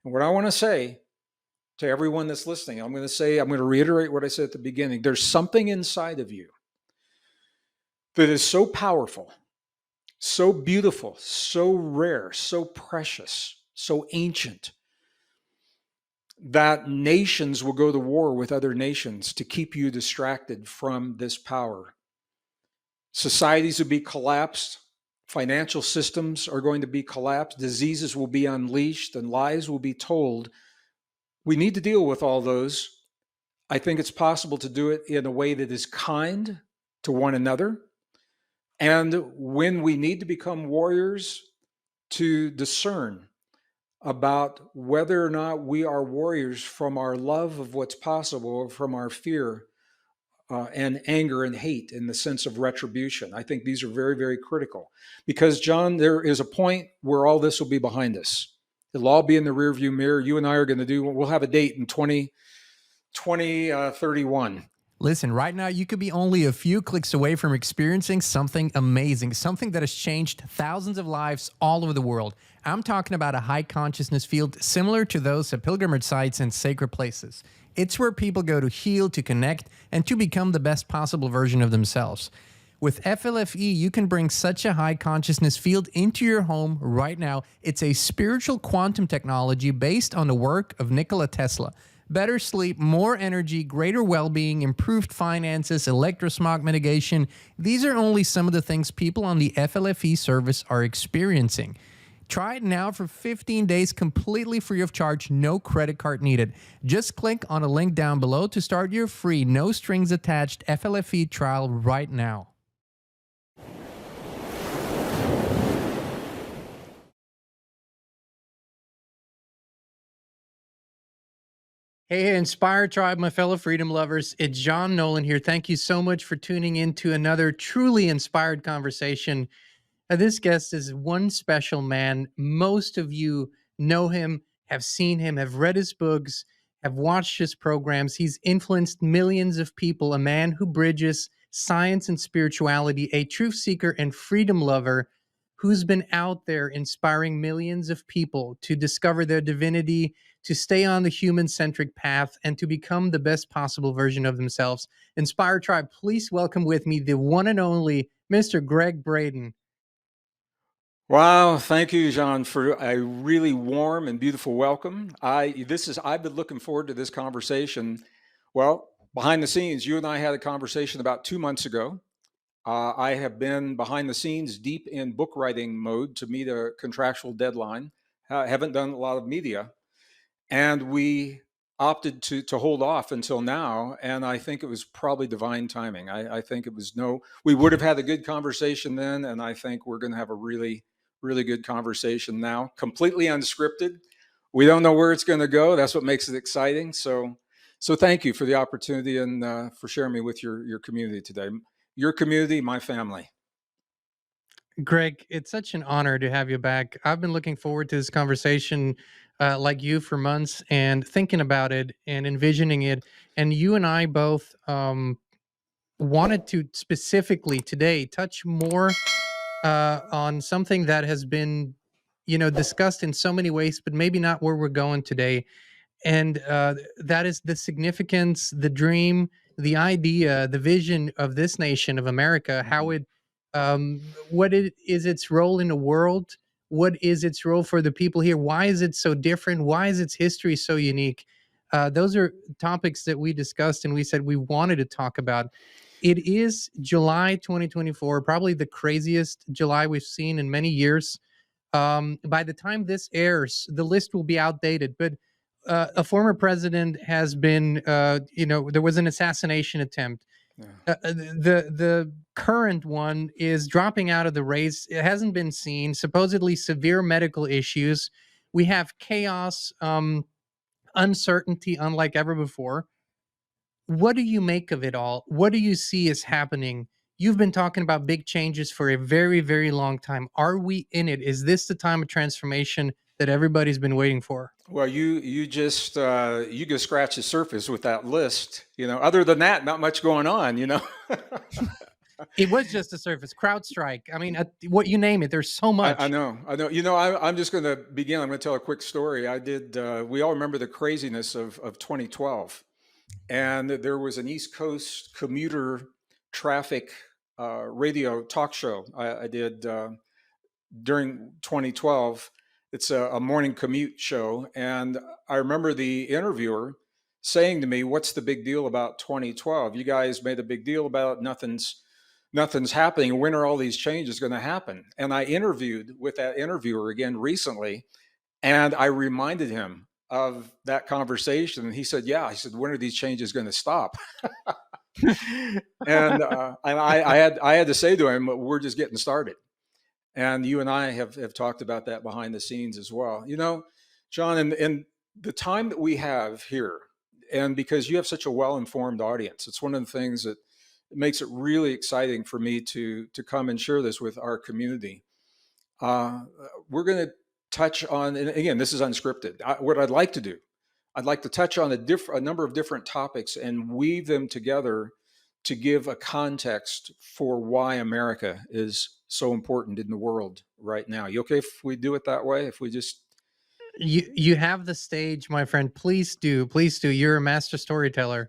And what I want to say to everyone that's listening, I'm going to reiterate what I said at the beginning. There's something inside of you that is so powerful, so beautiful, so rare, so precious, so ancient, that nations will go to war with other nations to keep you distracted from this power. Societies will be collapsed. Financial systems are going to be collapsed. Diseases will be unleashed and lies will be told. We need to deal with all those. I think it's possible to do it in a way that is kind to one another. And when we need to become warriors, to discern about whether or not we are warriors from our love of what's possible or from our fear and anger and hate in the sense of retribution. I think these are very, very critical because, John, there is a point where all this will be behind us. It'll all be in the rearview mirror. You and I are going to we'll have a date in 2031. Listen, right now, you could be only a few clicks away from experiencing something amazing, something that has changed thousands of lives all over the world. I'm talking about a high consciousness field similar to those at pilgrimage sites and sacred places. It's where people go to heal, to connect, and to become the best possible version of themselves. With FLFE, you can bring such a high consciousness field into your home right now. It's a spiritual quantum technology based on the work of Nikola Tesla. Better sleep, more energy, greater well-being, improved finances, electrosmog mitigation. These are only some of the things people on the FLFE service are experiencing. Try it now for 15 days completely free of charge, no credit card needed. Just click on a link down below to start your free, no strings attached FLFE trial right now. Hey, Inspire Tribe, my fellow freedom lovers. It's John Nolan here. Thank you so much for tuning in to another truly inspired conversation. This guest is one special man. Most of you know him, have seen him, have read his books, have watched his programs. He's influenced millions of people, a man who bridges science and spirituality, a truth seeker and freedom lover who's been out there inspiring millions of people to discover their divinity, to stay on the human-centric path, and to become the best possible version of themselves. Inspire Tribe, please welcome with me the one and only Mr. Gregg Braden. Wow, thank you, John, for a really warm and beautiful welcome. I've been looking forward to this conversation. Well, behind the scenes, you and I had a conversation about 2 months ago. I have been behind the scenes deep in book writing mode to meet a contractual deadline. I haven't done a lot of media, and we opted to hold off until now. And I think it was probably divine timing. I think we would have had a good conversation then, and I think we're going to have a really, really good conversation now, completely unscripted. We don't know where it's going to go. That's what makes it exciting. So thank you for the opportunity and for sharing me with your community today. Your community, my family. Gregg, it's such an honor to have you back. I've been looking forward to this conversation like you for months and thinking about it and envisioning it. And you and I both wanted to specifically today touch more on something that has been, discussed in so many ways, but maybe not where we're going today. And that is the significance, the dream, the idea, the vision of this nation of America, how it, what it is its role in the world, what is its role for the people here, why is it so different, why is its history so unique? Those are topics that we discussed and we said we wanted to talk about. It is July 2024, probably the craziest July we've seen in many years. By the time this airs, the list will be outdated, but a former president has been, there was an assassination attempt. Yeah. The current one is dropping out of the race. It hasn't been seen. Supposedly severe medical issues. We have chaos, uncertainty, unlike ever before. What do you make of it all? What do you see is happening? You've been talking about big changes for a very, very long time. Are we in it? Is this the time of transformation that everybody's been waiting for? Well, you just scratch the surface with that list. Other than that, not much going on. It was just the surface. CrowdStrike. I mean, what you name it, there's so I much. know, I know. I'm just going to begin. I'm going to tell a quick story. I did. We all remember the craziness of 2012, and there was an East Coast commuter traffic radio talk show I did during 2012. It's a morning commute show, and I remember the interviewer saying to me, "What's the big deal about 2012? You guys made a big deal about nothing's happening. When are all these changes going to happen?" And I interviewed with that interviewer again recently, and I reminded him of that conversation. And he said, "Yeah." He said, "When are these changes going to stop?" And I had to say to him, "We're just getting started." And you and I have talked about that behind the scenes as well. John, in the time that we have here, and because you have such a well-informed audience, it's one of the things that makes it really exciting for me to come and share this with our community. Uh, we're going to touch on, and again, this is unscripted. What I'd like to do, I'd like to touch on a number of different topics and weave them together to give a context for why America is so important in the world right now. You okay if we do it that way? If we just You have the stage, my friend. Please do. Please do. You're a master storyteller.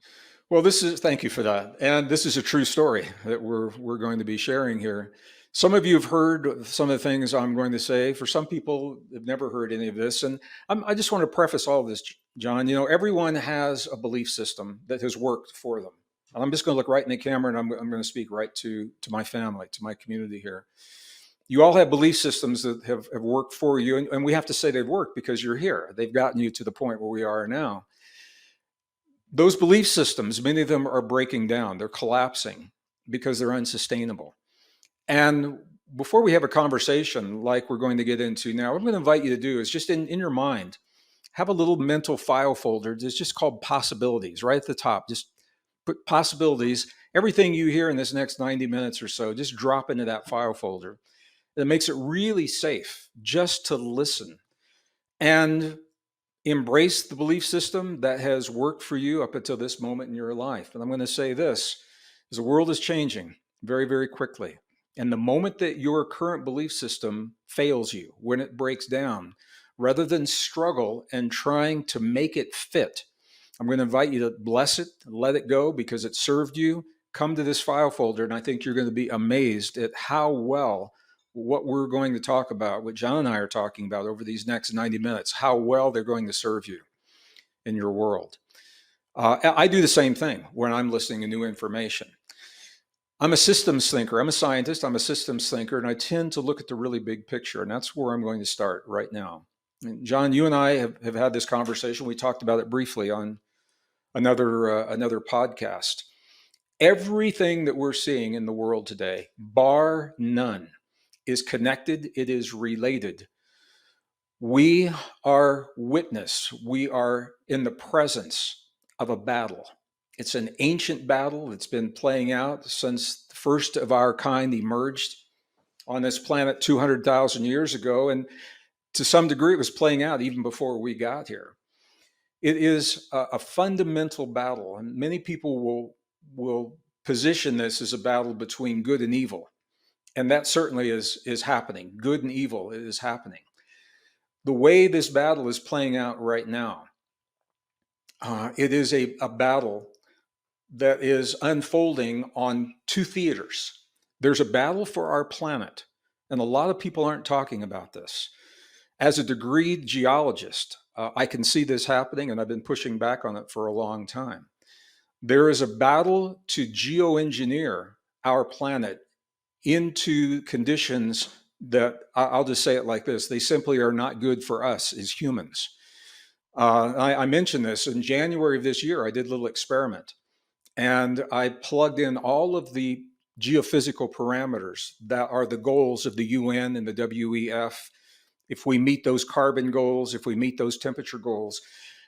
Well, thank you for that. And this is a true story that we're going to be sharing here. Some of you have heard some of the things I'm going to say. For some people, have never heard any of this. And I just want to preface all of this, John. Everyone has a belief system that has worked for them. And I'm just going to look right in the camera, and I'm going to speak right to my family, to my community here. You all have belief systems that have worked for you, and we have to say they've worked because you're here. They've gotten you to the point where we are now. Those belief systems, many of them are breaking down. They're collapsing because they're unsustainable. And before we have a conversation like we're going to get into now, what I'm going to invite you to do is just in your mind, have a little mental file folder. It's just called possibilities right at the top. Just put possibilities. Everything you hear in this next 90 minutes or so, just drop into that file folder. That makes it really safe just to listen and embrace the belief system that has worked for you up until this moment in your life. And I'm going to say this, is the world is changing very, very quickly. And the moment that your current belief system fails you, when it breaks down, rather than struggle and trying to make it fit, I'm going to invite you to bless it, let it go because it served you. Come to this file folder, and I think you're going to be amazed at how well what we're going to talk about, what John and I are talking about over these next 90 minutes, how well they're going to serve you in your world. I do the same thing when I'm listening to new information. I'm a systems thinker. I'm a scientist. I'm a systems thinker, and I tend to look at the really big picture, and that's where I'm going to start right now. And John, you and I have had this conversation. We talked about it briefly on another podcast. Everything that we're seeing in the world today, bar none, is connected. It is related. We are witness. We are in the presence of a battle. It's an ancient battle that's been playing out since the first of our kind emerged on this planet 200,000 years ago. And to some degree, it was playing out even before we got here. It is a fundamental battle, and many people will position this as a battle between good and evil, and that certainly is happening. Good and evil is happening. The way this battle is playing out right now, it is a battle that is unfolding on two theaters. There's a battle for our planet, and a lot of people aren't talking about this. As a degreed geologist, I can see this happening, and I've been pushing back on it for a long time. There is a battle to geoengineer our planet into conditions that I'll just say it like this, they simply are not good for us as humans. I mentioned this in January of this year. I did a little experiment, and I plugged in all of the geophysical parameters that are the goals of the UN and the WEF. If we meet those carbon goals, if we meet those temperature goals,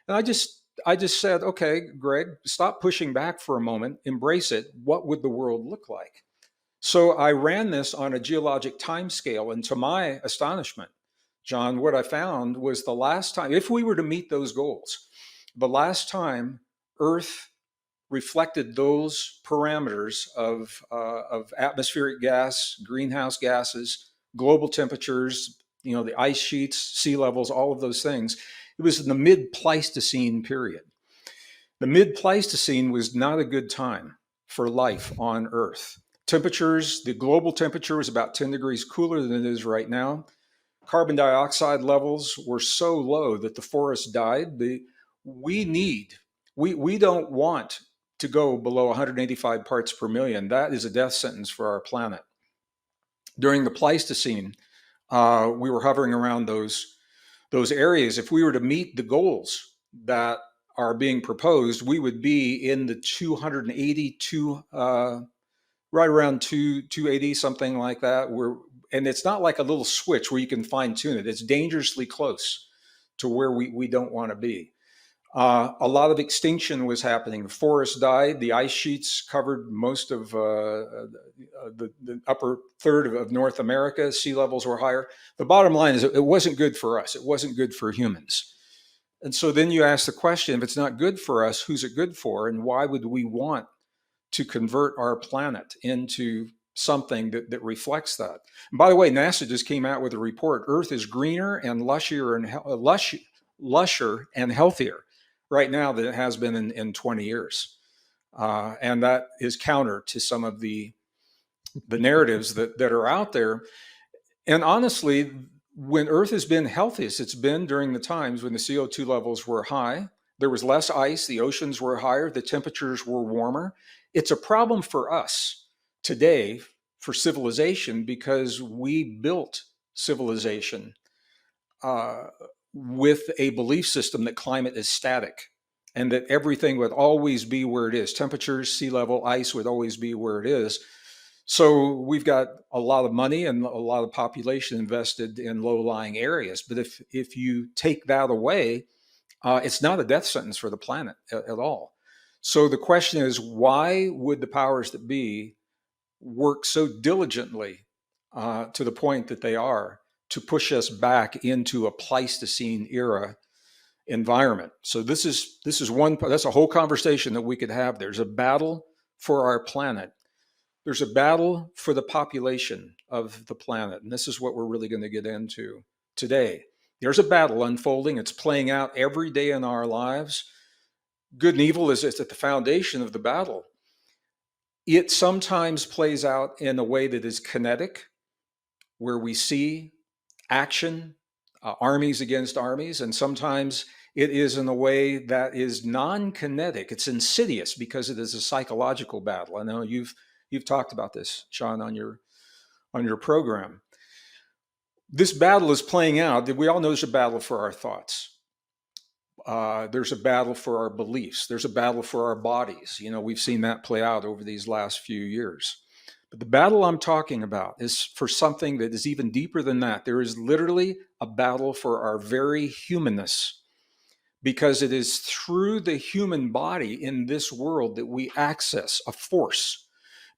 and I just said, okay, Greg, stop pushing back for a moment, embrace it. What would the world look like? So I ran this on a geologic time scale, and to my astonishment, John, what I found was the last time, if we were to meet those goals, the last time Earth reflected those parameters of atmospheric gas, greenhouse gases, global temperatures, the ice sheets, sea levels, all of those things. It was in the mid-Pleistocene period. The mid-Pleistocene was not a good time for life on Earth. Temperatures, the global temperature was about 10 degrees cooler than it is right now. Carbon dioxide levels were so low that the forests died. We don't want to go below 185 parts per million. That is a death sentence for our planet. During the Pleistocene, we were hovering around those areas. If we were to meet the goals that are being proposed, we would be in the 282, right around 280, something like that. And it's not like a little switch where you can fine tune it. It's dangerously close to where we don't want to be. A lot of extinction was happening. The forests died. The ice sheets covered most of the upper third of North America. Sea levels were higher. The bottom line is it wasn't good for us. It wasn't good for humans. And so then you ask the question, if it's not good for us, who's it good for? And why would we want to convert our planet into something that reflects that? And by the way, NASA just came out with a report. Earth is greener and lusher and healthier right now than it has been in 20 years. And that is counter to some of the narratives that are out there. And honestly, when Earth has been healthiest, it's been during the times when the CO2 levels were high. There was less ice, the oceans were higher, the temperatures were warmer. It's a problem for us today, for civilization, because we built civilization with a belief system that climate is static and that everything would always be where it is. Temperatures, sea level, ice would always be where it is. So we've got a lot of money and a lot of population invested in low-lying areas. But if you take that away, it's not a death sentence for the planet at all. So the question is, why would the powers that be work so diligently to the point that they are to push us back into a Pleistocene era environment? So this is that's a whole conversation that we could have. There's a battle for our planet. There's a battle for the population of the planet. And this is what we're really going to get into today. There's a battle unfolding. It's playing out every day in our lives. Good and evil is at the foundation of the battle. It sometimes plays out in a way that is kinetic, where we see action, armies against armies, and sometimes it is in a way that is non-kinetic. It's insidious because it is a psychological battle. I know you've talked about this, Sean, on your program. This battle is playing out. We all know there's a battle for our thoughts. There's a battle for our beliefs. There's a battle for our bodies. We've seen that play out over these last few years. But the battle I'm talking about is for something that is even deeper than that. There is literally a battle for our very humanness, because it is through the human body in this world that we access a force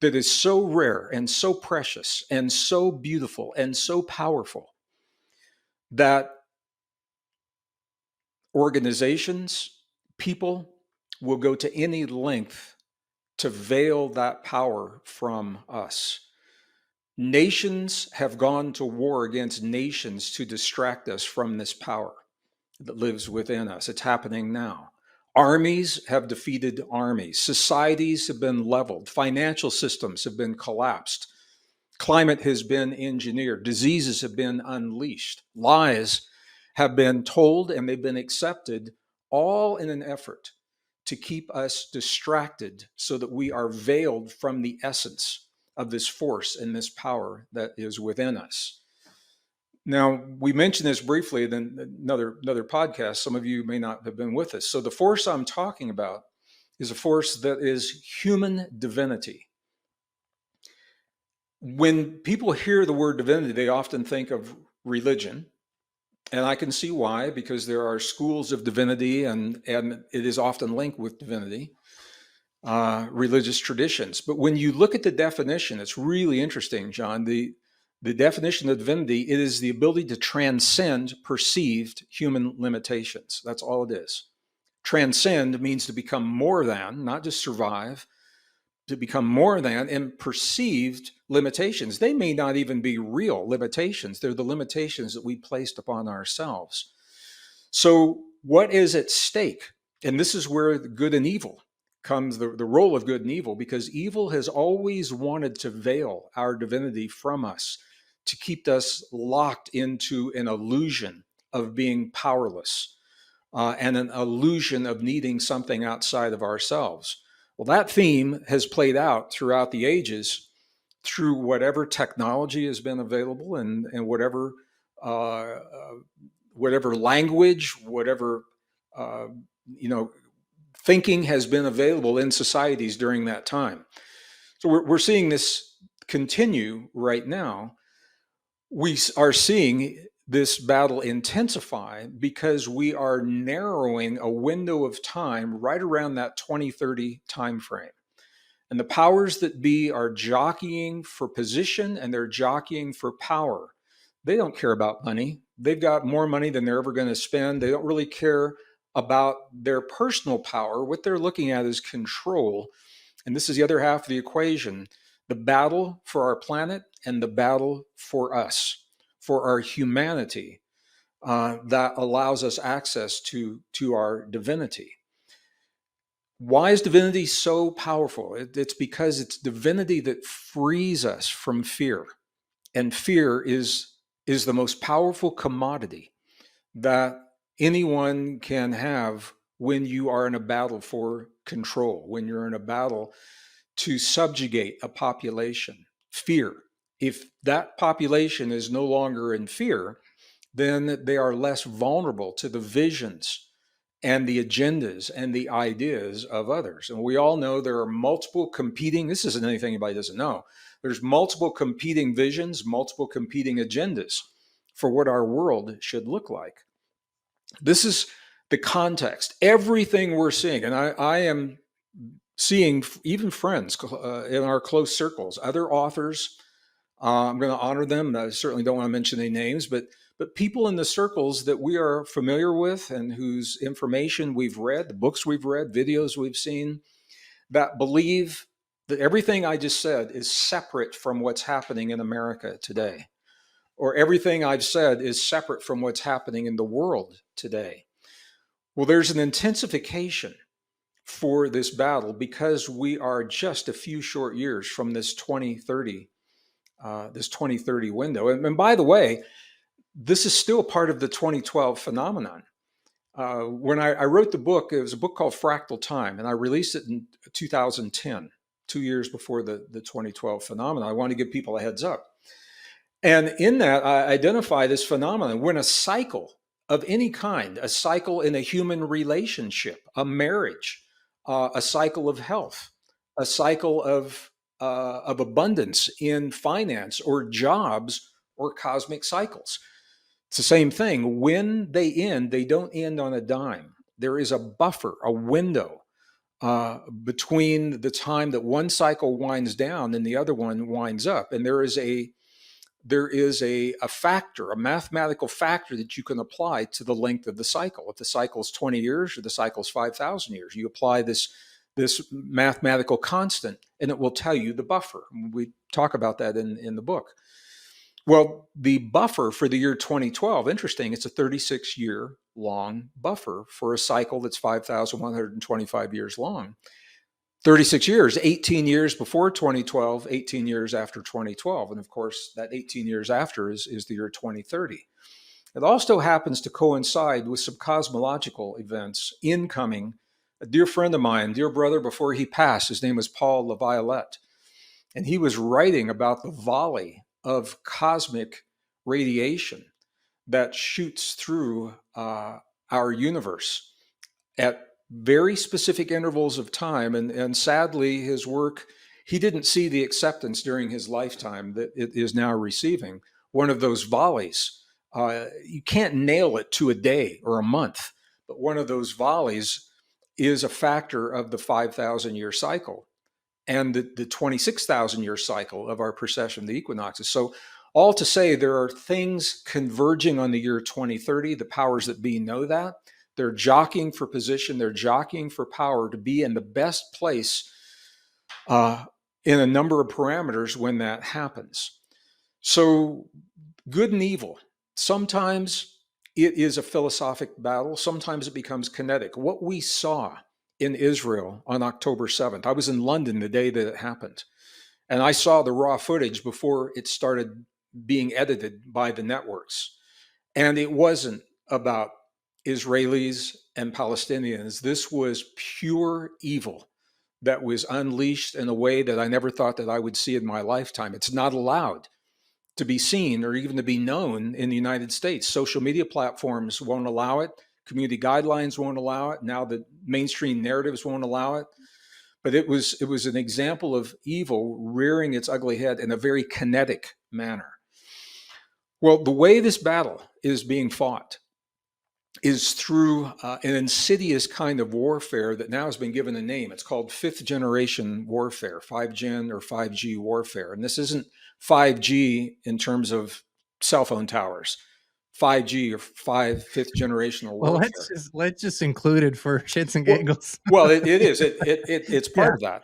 that is so rare and so precious and so beautiful and so powerful that organizations, people will go to any length to veil that power from us. Nations have gone to war against nations to distract us from this power that lives within us. It's happening now. Armies have defeated armies. Societies have been leveled. Financial systems have been collapsed. Climate has been engineered. Diseases have been unleashed. Lies have been told and they've been accepted, all in an effort to keep us distracted so that we are veiled from the essence of this force and this power that is within us. Now, we mentioned this briefly in another podcast. Some of you may not have been with us. So the force I'm talking about is a force that is human divinity. When people hear the word divinity, they often think of religion. And I can see why, because there are schools of divinity and it is often linked with divinity, religious traditions. But when you look at the definition, it's really interesting, John. The definition of divinity, it is the ability to transcend perceived human limitations. That's all it is. Transcend means to become more than, not just survive, to become more than, and perceived limitations. They may not even be real limitations. They're the limitations that we placed upon ourselves. So what is at stake? And this is where the good and evil comes, the role of good and evil, because evil has always wanted to veil our divinity from us, to keep us locked into an illusion of being powerless, and an illusion of needing something outside of ourselves. Well, that theme has played out throughout the ages through whatever technology has been available, and uh, whatever language, whatever uh, you know thinking has been available in societies during that time. So we're seeing this continue right now. We are seeing this battle intensify because we are narrowing a window of time right around that 2030 timeframe. And the powers that be are jockeying for position, and they're jockeying for power. They don't care about money. They've got more money than they're ever going to spend. They don't really care about their personal power. What they're looking at is control. And this is the other half of the equation: the battle for our planet and the battle for us, for our humanity, that allows us access to our divinity. Why is divinity so powerful? It's because it's divinity that frees us from fear. And fear is the most powerful commodity that anyone can have when you are in a battle for control, when you're in a battle to subjugate a population. Fear. If that population is no longer in fear, then they are less vulnerable to the visions and the agendas and the ideas of others. And we all know there are multiple competing, this isn't anything anybody doesn't know, there's multiple competing visions, multiple competing agendas for what our world should look like. This is the context. Everything we're seeing, and I am seeing even friends in our close circles, other authors. I'm going to honor them. I certainly don't want to mention any names, but people in the circles that we are familiar with and whose information we've read, the books we've read, videos we've seen, that believe that everything I just said is separate from what's happening in America today, or everything I've said is separate from what's happening in the world today. Well, there's an intensification for this battle because we are just a few short years from this 2030 window. And by the way, this is still part of the 2012 phenomenon. When I wrote the book, it was a book called Fractal Time, and I released it in 2010, 2 years before the 2012 phenomenon. I wanted to give people a heads up. And in that, I identify this phenomenon when a cycle of any kind, a cycle in a human relationship, a marriage, a cycle of health, a cycle of abundance in finance or jobs or cosmic cycles. It's the same thing. When they end, they don't end on a dime. There is a buffer, a window between the time that one cycle winds down and the other one winds up. And there is a factor, a mathematical factor that you can apply to the length of the cycle. If the cycle is 20 years or the cycle is 5,000 years, you apply this mathematical constant and it will tell you the buffer. We talk about that in the book. Well, the buffer for the year 2012, interesting, it's a 36-year long buffer for a cycle that's 5,125 years long. 36 years, 18 years before 2012, 18 years after 2012. And of course, that 18 years after is the year 2030. It also happens to coincide with some cosmological events incoming. A dear friend of mine, dear brother, before he passed, his name was Paul LaViolette, and he was writing about the volley of cosmic radiation that shoots through our universe at very specific intervals of time. And sadly, his work, he didn't see the acceptance during his lifetime that it is now receiving. One of those volleys, you can't nail it to a day or a month, but one of those volleys is a factor of the 5,000-year cycle and the 26,000-year cycle of our precession, the equinoxes. So all to say, there are things converging on the year 2030. The powers that be know that. They're jockeying for position, they're jockeying for power to be in the best place uh, in a number of parameters when that happens. So, good and evil. Sometimes it is a philosophic battle, sometimes it becomes kinetic. What we saw in Israel on October 7th, I was in London the day that it happened, and I saw the raw footage before it started being edited by the networks. And it wasn't about Israelis and Palestinians. This was pure evil that was unleashed in a way that I never thought that I would see in my lifetime. It's not allowed to be seen or even to be known in the United States. Social media platforms won't allow it. Community guidelines won't allow it. Now the mainstream narratives won't allow it. But it was an example of evil rearing its ugly head in a very kinetic manner. Well, the way this battle is being fought is through an insidious kind of warfare that now has been given a name. It's called fifth generation warfare, 5Gen or 5G warfare. And this isn't 5G in terms of cell phone towers, 5G or fifth generational Well, warfare. let's just include it for shits and Well, giggles. well, it is. It's Yeah, part of that.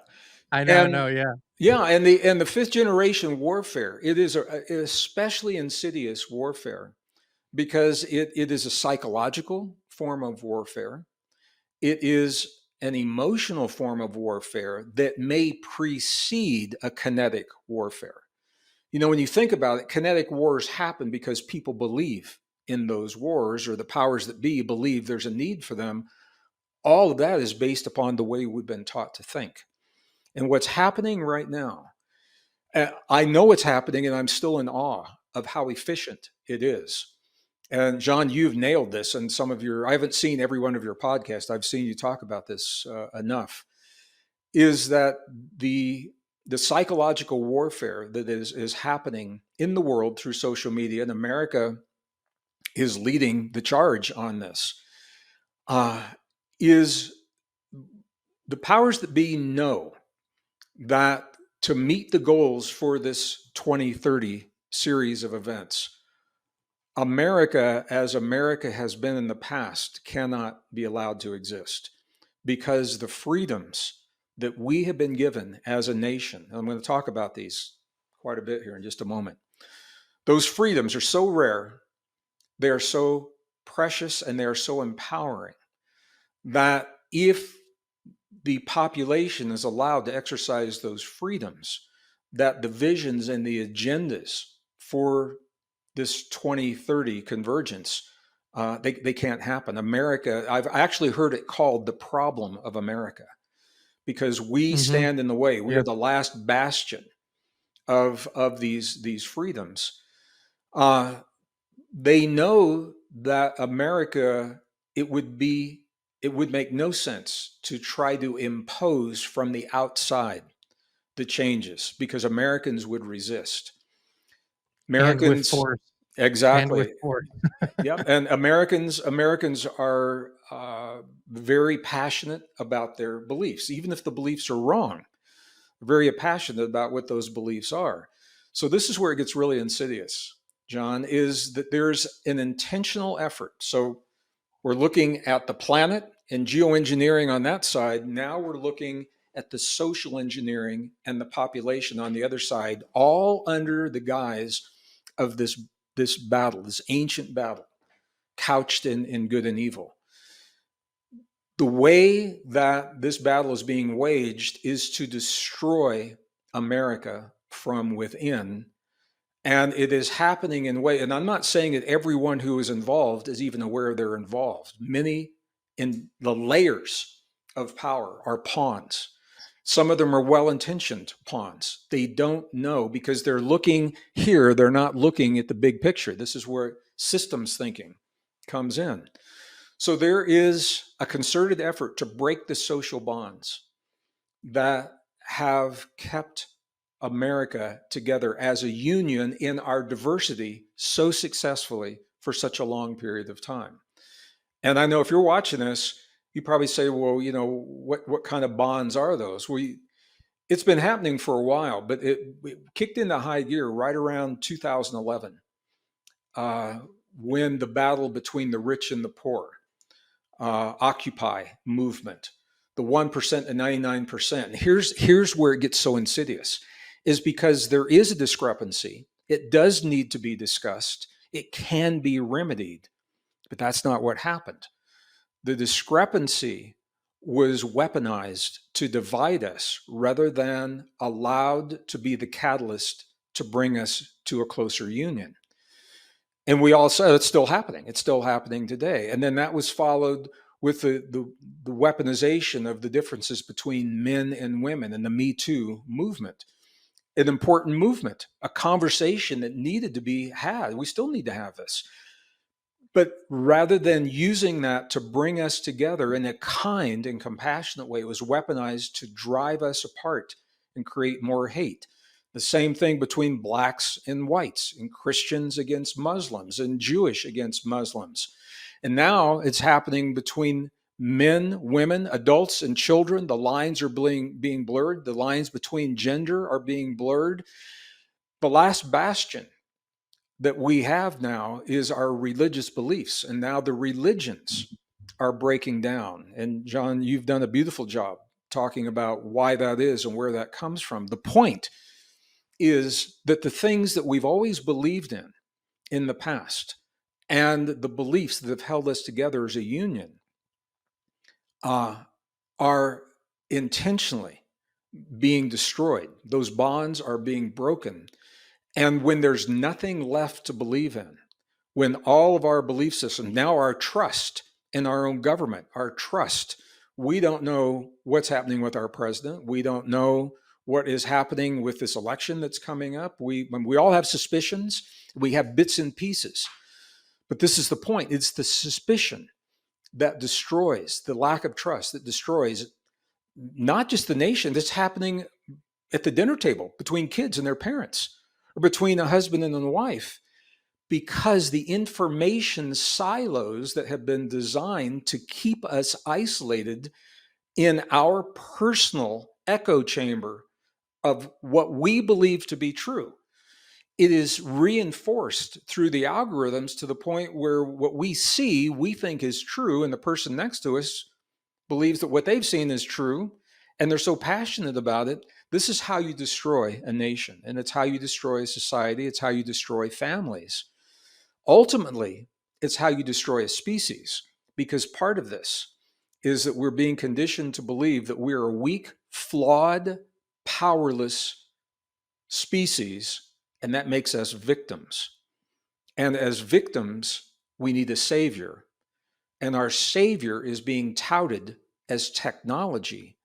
I know, And yeah. yeah, and the fifth generation warfare, it is especially insidious warfare because it is a psychological form of warfare. It is an emotional form of warfare that may precede a kinetic warfare. You know, when you think about it, kinetic wars happen because people believe in those wars, or the powers that be believe there's a need for them. All of that is based upon the way we've been taught to think. And what's happening right now, I know it's happening, and I'm still in awe of how efficient it is. And John, you've nailed this. And some of your, I haven't seen every one of your podcasts. I've seen you talk about this enough. Is that the psychological warfare that is happening in the world through social media, and America is leading the charge on this? Uh, is the powers that be know that to meet the goals for this 2030 series of events, America, as America has been in the past, cannot be allowed to exist because the freedoms that we have been given as a nation, and I'm going to talk about these quite a bit here in just a moment, those freedoms are so rare, they are so precious, and they are so empowering that if the population is allowed to exercise those freedoms, that the visions and the agendas for this 2030 convergence, they can't happen. America, I've actually heard it called the problem of America because we Hmm. stand in the way. We Yeah. are the last bastion of these freedoms. Uh, they know that America, it would be, it would make no sense to try to impose from the outside the changes because Americans would resist. And with Americans, force. And with exactly. force. Yep, and Americans are very passionate about their beliefs, even if the beliefs are wrong. Very passionate about what those beliefs are. So this is where it gets really insidious, John. Is that there's an intentional effort. So we're looking at the planet and geoengineering on that side. Now we're looking at the social engineering and the population on the other side, all under the guise of this battle, this ancient battle couched in good and evil. The way that this battle is being waged is to destroy America from within. And it is happening in way, and I'm not saying that everyone who is involved is even aware they're involved. Many in the layers of power are pawns. Some of them are well intentioned pawns. They don't know because they're looking here, they're not looking at the big picture. This is where systems thinking comes in. So there is a concerted effort to break the social bonds that have kept America together as a union in our diversity so successfully for such a long period of time. And I know if you're watching this, you probably say, well, you know, what kind of bonds are those? It's been happening for a while, but it kicked into high gear right around 2011, uh, when the battle between the rich and the poor Occupy movement, the 1% and 99%. Here's where it gets so insidious, is because there is a discrepancy. It does need to be discussed. It can be remedied, but that's not what happened. The discrepancy was weaponized to divide us rather than allowed to be the catalyst to bring us to a closer union. And we all said it's still happening. It's still happening today. And then that was followed with the weaponization of the differences between men and women and the Me Too movement, an important movement, a conversation that needed to be had. We still need to have this. But rather than using that to bring us together in a kind and compassionate way, it was weaponized to drive us apart and create more hate. The same thing between blacks and whites, and Christians against Muslims, and Jewish against Muslims. And now it's happening between men, women, adults, and children. The lines are being blurred. The lines between gender are being blurred. The last bastion that we have now is our religious beliefs. And now the religions are breaking down. And John, you've done a beautiful job talking about why that is and where that comes from. The point is that the things that we've always believed in the past and the beliefs that have held us together as a union are intentionally being destroyed. Those bonds are being broken. And when there's nothing left to believe in, when all of our belief systems, now our trust in our own government, our trust, we don't know what's happening with our president. We don't know what is happening with this election that's coming up. We all have suspicions. We have bits and pieces. But this is the point. It's the suspicion that destroys, the lack of trust that destroys not just the nation. That's happening at the dinner table between kids and their parents, or between a husband and a wife, because the information silos that have been designed to keep us isolated in our personal echo chamber of what we believe to be true. It is reinforced through the algorithms to the point where what we see, we think is true, and the person next to us believes that what they've seen is true, and they're so passionate about it. This is how you destroy a nation, and it's how you destroy a society. It's how you destroy families. Ultimately, it's how you destroy a species, because part of this is that we're being conditioned to believe that we're a weak, flawed, powerless species, and that makes us victims. And as victims, we need a savior. And our savior is being touted as technology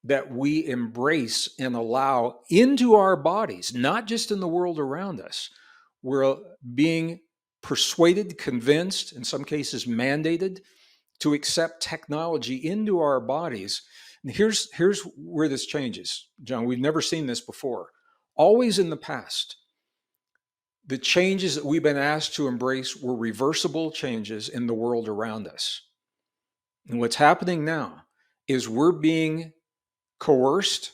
that we embrace and allow into our bodies, not just in the world around us. We're being persuaded, convinced, in some cases mandated, to accept technology into our bodies. And here's where this changes, John. We've never seen this before. Always in the past, the changes that we've been asked to embrace were reversible changes in the world around us. And what's happening now is we're being coerced,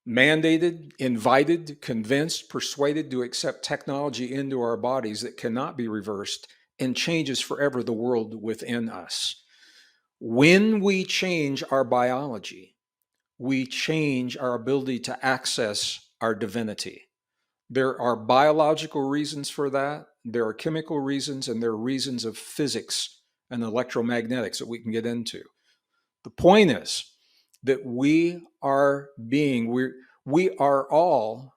mandated, invited, convinced, persuaded to accept technology into our bodies that cannot be reversed and changes forever the world within us. When we change our biology, we change our ability to access our divinity. There are biological reasons for that. There are chemical reasons, and there are reasons of physics and electromagnetics that we can get into. The point is that we are all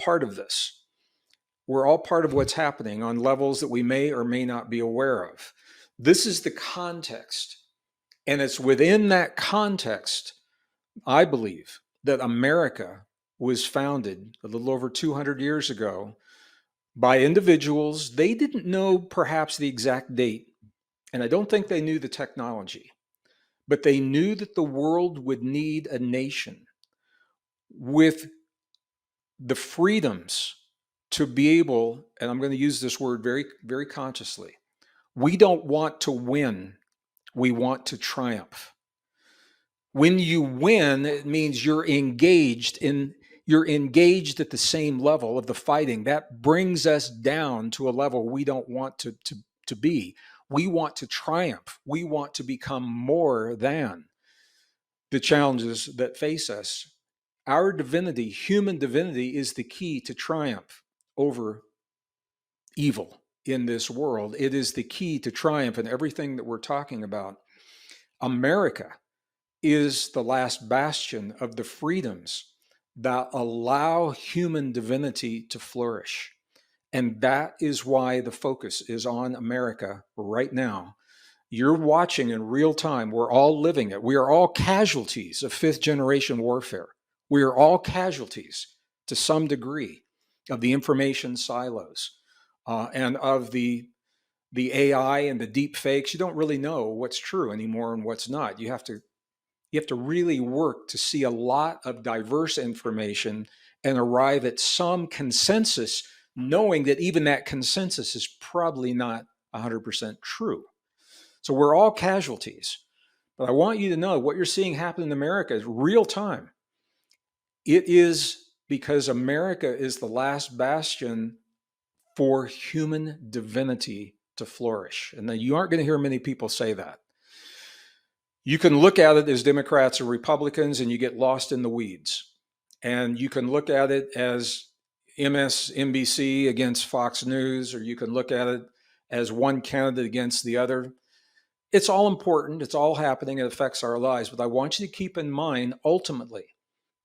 part of this. We're all part of what's happening on levels that we may or may not be aware of. This is the context. And it's within that context, I believe, that America was founded a little over 200 years ago by individuals. They didn't know perhaps the exact date, and I don't think they knew the technology, but they knew that the world would need a nation with the freedoms to be able, and I'm going to use this word very, very consciously, we don't want to win, we want to triumph. When you win, it means you're engaged at the same level of the fighting. That brings us down to a level we don't want to be. We want to triumph. We want to become more than the challenges that face us. Our divinity, human divinity, is the key to triumph over evil in this world. It is the key to triumph in everything that we're talking about. America is the last bastion of the freedoms that allow human divinity to flourish. And that is why the focus is on America right now. You're watching in real time. We're all living it. We are all casualties of fifth generation warfare. We are all casualties to some degree of the information silos and of the AI and the deep fakes. You don't really know what's true anymore and what's not. You have to really work to see a lot of diverse information and arrive at some consensus, knowing that even that consensus is probably not 100% true. So we're all casualties. But I want you to know what you're seeing happen in America is real time. It is because America is the last bastion for human divinity to flourish. And then you aren't going to hear many people say that. You can look at it as Democrats or Republicans and you get lost in the weeds. And you can look at it as MSNBC against Fox News, or you can look at it as one candidate against the other. It's all important. It's all happening. It affects our lives. But I want you to keep in mind, ultimately,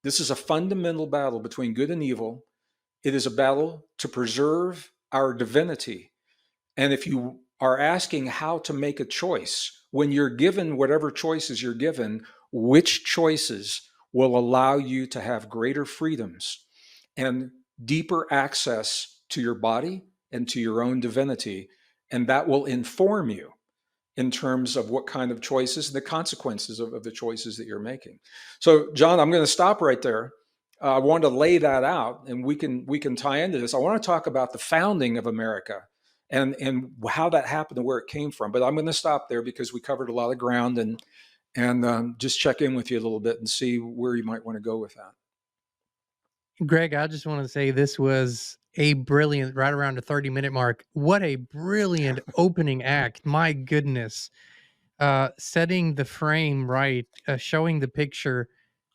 this is a fundamental battle between good and evil. It is a battle to preserve our divinity. And if you are asking how to make a choice, when you're given whatever choices you're given, which choices will allow you to have greater freedoms and deeper access to your body and to your own divinity. And that will inform you in terms of what kind of choices and the consequences of the choices that you're making. So, John, I'm going to stop right there. I wanted to lay that out, and we can tie into this. I want to talk about the founding of America and how that happened and where it came from. But I'm going to stop there because we covered a lot of ground, and just check in with you a little bit and see where you might want to go with that. Greg, I just want to say this was a brilliant, right around the 30-minute mark. What a brilliant opening act. My goodness. Setting the frame right, showing the picture,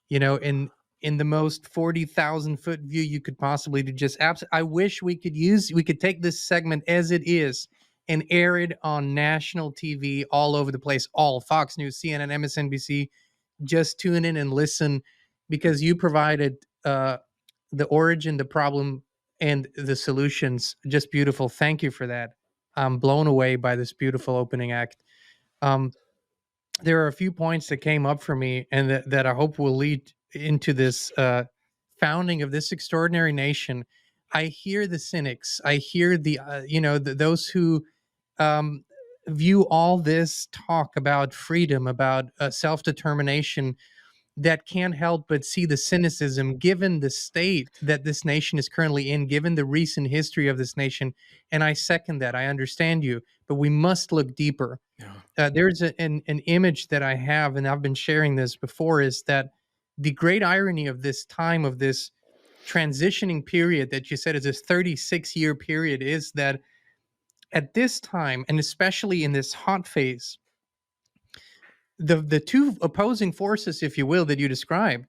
in the most 40,000 foot view you could possibly do. Just I wish we could take this segment as it is and air it on national TV all over the place, all Fox News, CNN, MSNBC. Just tune in and listen, because you provided the origin, the problem, and the solutions. Just beautiful. Thank you for that. I'm blown away by this beautiful opening act. Um, there are a few points that came up for me, and that I hope will lead into this founding of this extraordinary nation. I hear the cynics. I hear those who um, view all this talk about freedom, about self determination, that can't help but see the cynicism given the state that this nation is currently in, given the recent history of this nation. And I second that. I understand you, but we must look deeper. Yeah. There's an image that I have, and I've been sharing this before, is that the great irony of this time, of this transitioning period that you said is this 36-year period, is that at this time, and especially in this hot phase, the two opposing forces, if you will, that you described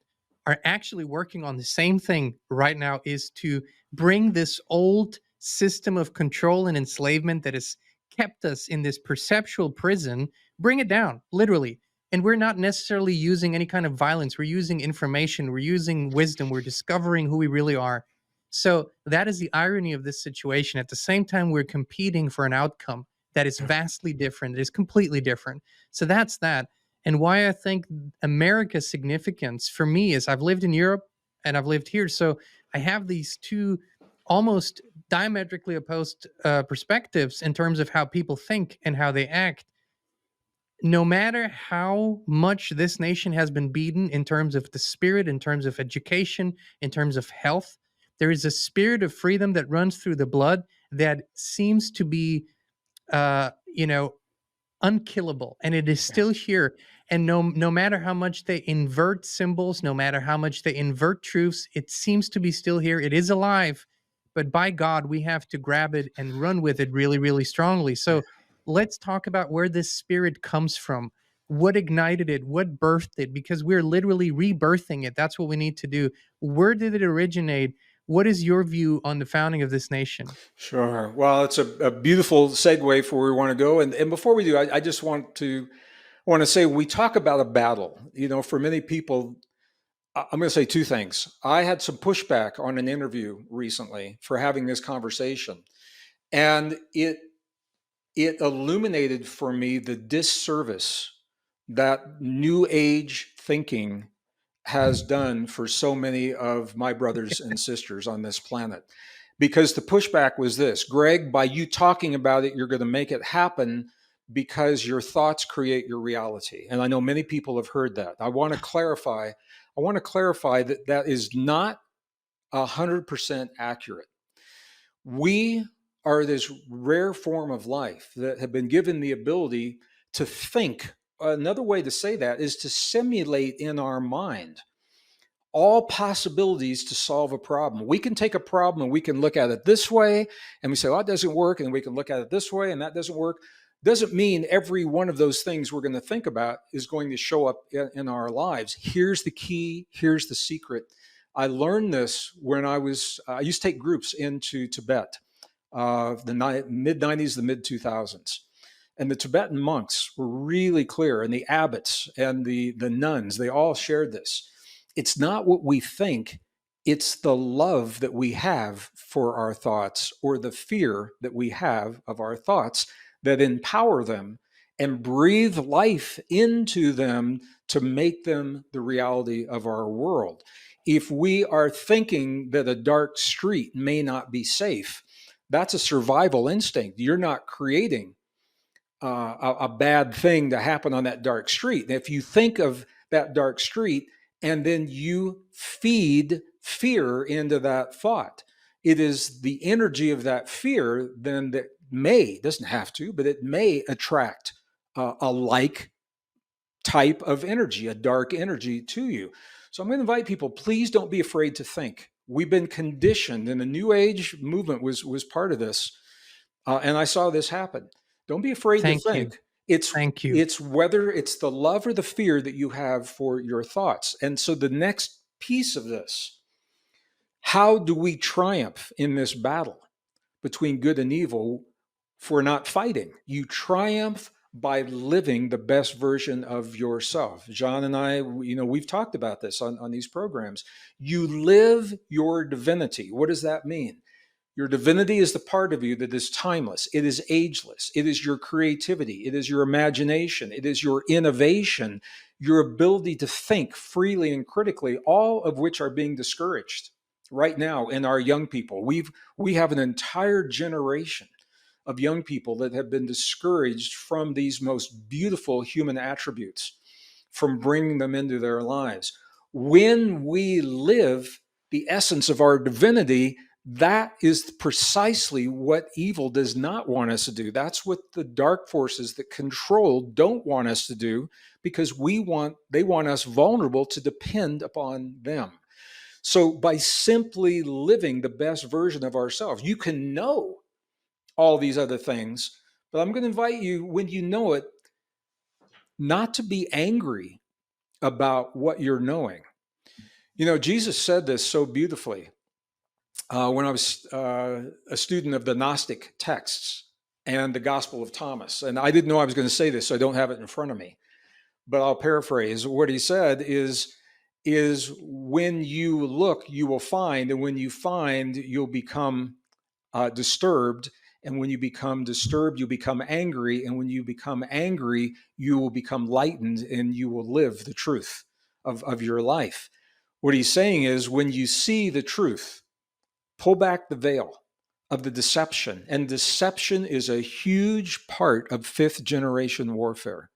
are actually working on the same thing right now, is to bring this old system of control and enslavement that has kept us in this perceptual prison, bring it down, literally. And we're not necessarily using any kind of violence. We're using information, we're using wisdom, we're discovering who we really are. So that is the irony of this situation. At the same time, we're competing for an outcome that is vastly different, it is completely different. So that's that. And why I think America's significance for me is, I've lived in Europe and I've lived here. So I have these two almost diametrically opposed perspectives in terms of how people think and how they act. No matter how much this nation has been beaten in terms of the spirit, in terms of education, in terms of health, there is a spirit of freedom that runs through the blood that seems to be, uh, you know, unkillable, and it is still here. And no matter how much they invert symbols, no matter how much they invert truths, it seems to be still here. It is alive, but by God, we have to grab it and run with it really, really strongly. So let's talk about where this spirit comes from. What ignited it? What birthed it? Because we're literally rebirthing it. That's what we need to do. Where did it originate? What is your view on the founding of this nation? Sure. Well, it's a beautiful segue for where we want to go. And before we do, I just want to say we talk about a battle. You know, for many people, I'm going to say two things. I had some pushback on an interview recently for having this conversation, and it illuminated for me the disservice that New Age thinking has done for so many of my brothers and sisters on this planet. Because the pushback was this: Greg, by you talking about it, you're going to make it happen because your thoughts create your reality. And I know many people have heard that. I want to clarify that that is not 100% accurate. We are this rare form of life that have been given the ability to think. Another way to say that is to simulate in our mind all possibilities to solve a problem. We can take a problem and we can look at it this way and we say, well, that doesn't work. And we can look at it this way and that doesn't work. Doesn't mean every one of those things we're going to think about is going to show up in our lives. Here's the key. Here's the secret. I learned this when I used to take groups into Tibet, the mid 90s, the mid 2000s. And the Tibetan monks were really clear, and the abbots and the nuns, they all shared this. It's not what we think, it's the love that we have for our thoughts or the fear that we have of our thoughts that empower them and breathe life into them to make them the reality of our world. If we are thinking that a dark street may not be safe, that's a survival instinct. You're not creating a bad thing to happen on that dark street. And if you think of that dark street and then you feed fear into that thought, it is the energy of that fear then that doesn't have to, but it may attract a like type of energy, a dark energy to you. So I'm going to invite people, please don't be afraid to think. We've been conditioned, and the New Age movement was part of this. And I saw this happen. Don't be afraid to Thank you. think. It's Thank you. it's whether it's the love or the fear that you have for your thoughts. And so the next piece of this, how do we triumph in this battle between good and evil for not fighting? You triumph by living the best version of yourself. John and I, we've talked about this on these programs. You live your divinity. What does that mean? Your divinity is the part of you that is timeless. It is ageless. It is your creativity. It is your imagination. It is your innovation, your ability to think freely and critically, all of which are being discouraged right now in our young people. We have an entire generation of young people that have been discouraged from these most beautiful human attributes, from bringing them into their lives. When we live the essence of our divinity, that is precisely what evil does not want us to do. That's what the dark forces that control don't want us to do, because they want us vulnerable to depend upon them. So by simply living the best version of ourselves, you can know all these other things, but I'm going to invite you, when you know it, not to be angry about what you're knowing. Jesus said this so beautifully when I was a student of the Gnostic texts and the Gospel of Thomas. And I didn't know I was going to say this, so I don't have it in front of me. But I'll paraphrase. What he said is when you look, you will find, and when you find, you'll become disturbed. And when you become disturbed, you become angry. And when you become angry, you will become lightened and you will live the truth of your life. What he's saying is, when you see the truth, pull back the veil of the deception. And deception is a huge part of fifth generation warfare.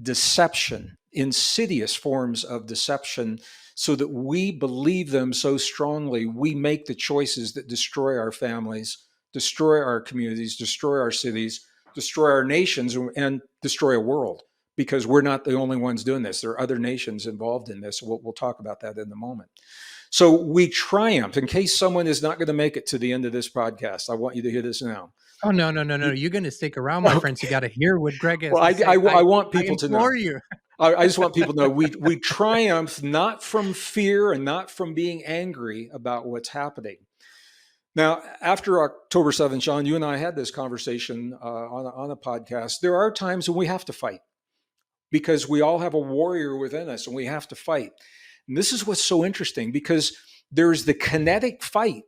Deception, insidious forms of deception, so that we believe them so strongly, we make the choices that destroy our families, destroy our communities, destroy our cities, destroy our nations, and destroy a world. Because we're not the only ones doing this. There are other nations involved in this. We'll talk about that in a moment. So we triumphed. In case someone is not going to make it to the end of this podcast, I want you to hear this now. Oh, no, no, no, no. You're going to stick around, my friends. You Okay. got to hear what Greg has Well, to say. I want I people to know. implore you. I just want people to know we triumph not from fear and not from being angry about what's happening. Now, after October 7th, Sean, you and I had this conversation on a podcast. There are times when we have to fight because we all have a warrior within us and we have to fight. And this is what's so interesting because there's the kinetic fight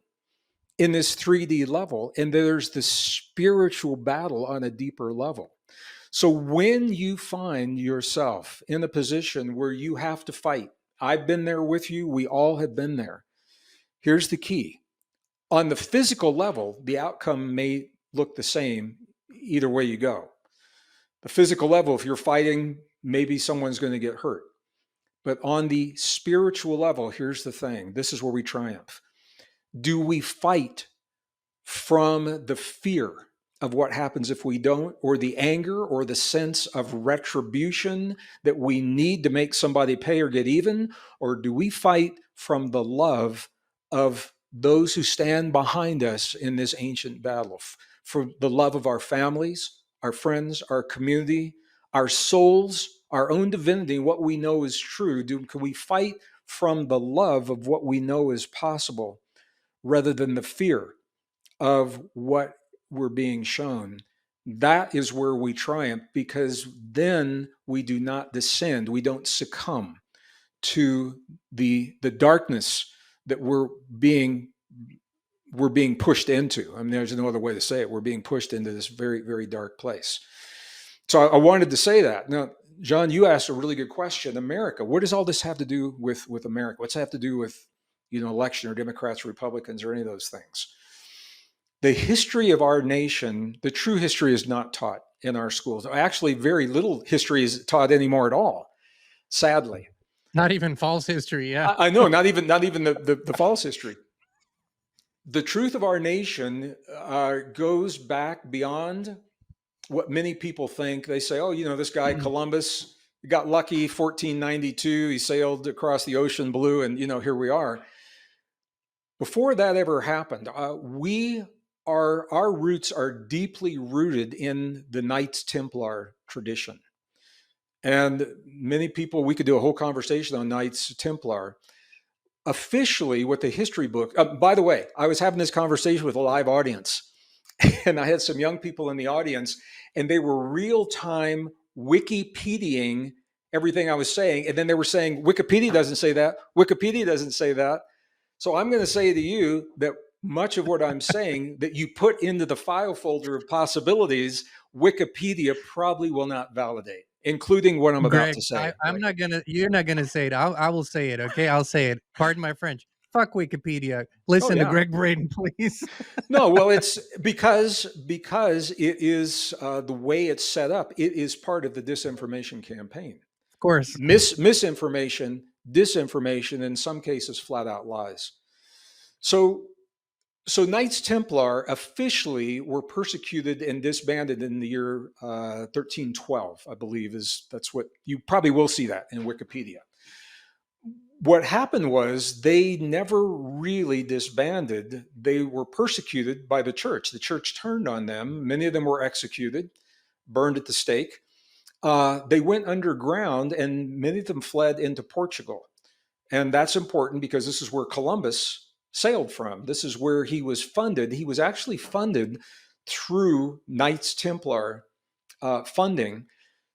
in this 3D level, and there's the spiritual battle on a deeper level. So when you find yourself in a position where you have to fight, I've been there with you, we all have been there. Here's the key. On the physical level, the outcome may look the same either way you go. The physical level, if you're fighting, maybe someone's going to get hurt. But on the spiritual level, here's the thing. This is where we triumph. Do we fight from the fear of what happens if we don't, or the anger or the sense of retribution that we need to make somebody pay or get even? Or do we fight from the love of those who stand behind us in this ancient battle, for the love of our families, our friends, our community, our souls, our own divinity, what we know is true? Can we fight from the love of what we know is possible rather than the fear of what we're being shown? That is where we triumph, because then we do not descend, we don't succumb to the darkness that we're being pushed into. I mean, there's no other way to say it. We're being pushed into this very, very dark place. So I wanted to say that. Now, John, you asked a really good question. America, what does all this have to do with America? What's it have to do with, election or Democrats or Republicans or any of those things? The history of our nation, the true history, is not taught in our schools. Actually, very little history is taught anymore at all, sadly. Not even false history, yeah. I know, not even the false history. The truth of our nation goes back beyond what many people think. They say, oh, this guy Columbus got lucky, 1492, he sailed across the ocean blue, and here we are. Before that ever happened, our roots are deeply rooted in the Knights Templar tradition. And many people, we could do a whole conversation on Knights Templar. Officially, with the history book, by the way, I was having this conversation with a live audience, and I had some young people in the audience, and they were real-time Wikipediaing everything I was saying. And then they were saying, Wikipedia doesn't say that. Wikipedia doesn't say that. So I'm going to say to you that much of what I'm saying that you put into the file folder of possibilities, Wikipedia probably will not validate, including what I'm about Greg, to say. I'm not going to, you're not going to say it. I will say it. Okay. I'll say it. Pardon my French. Fuck Wikipedia. Oh, Listen to yeah. Gregg Braden, please. No, well, it's because it is the way it's set up. It is part of the disinformation campaign. Of course. Misinformation, disinformation, in some cases, flat out lies. So Knights Templar officially were persecuted and disbanded in the year 1312, I believe. That's what you probably will see that in Wikipedia. What happened was they never really disbanded. They were persecuted by the church. The church turned on them. Many of them were executed, burned at the stake. They went underground, and many of them fled into Portugal. And that's important because this is where Columbus sailed from. This is where he was funded. He was actually funded through Knights Templar funding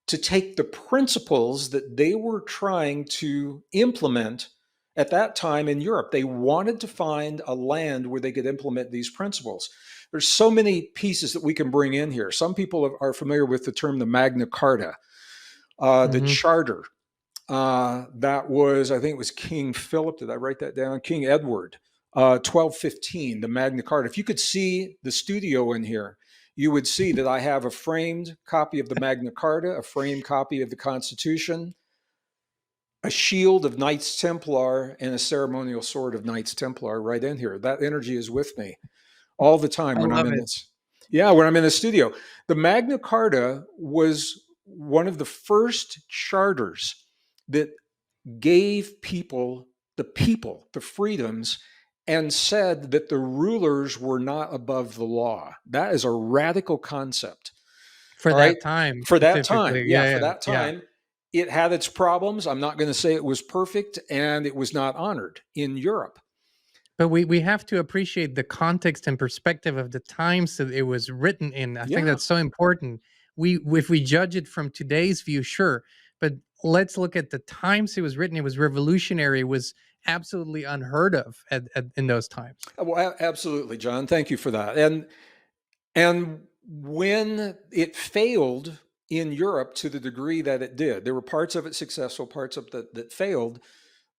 to take the principles that they were trying to implement at that time in Europe. They wanted to find a land where they could implement these principles. There's so many pieces that we can bring in here. Some people are familiar with the term the Magna Carta, the charter. That was, I think it was King Philip. Did I write that down? King Edward, 1215, the Magna Carta. If you could see the studio in here, you would see that I have a framed copy of the Magna Carta, a framed copy of the Constitution, a shield of Knights Templar, and a ceremonial sword of Knights Templar right in here. That energy is with me all the time when I'm in this. Yeah, when I'm in the studio. The Magna Carta was one of the first charters that gave people the people, the freedoms, and said that the rulers were not above the law. That is a radical concept. For All right. that time For that time. specifically. Yeah. Yeah, For yeah, that yeah. time, it had its problems. I'm not going to say it was perfect, and it was not honored in Europe. But we have to appreciate the context and perspective of the times that it was written in. I think Yeah. that's so important. We If we judge it from today's view, sure, but let's look at the times it was written. It was revolutionary. It was absolutely unheard of in those times. Well, absolutely, John. Thank you for that. And when it failed in Europe to the degree that it did, there were parts of it successful, parts of it that failed.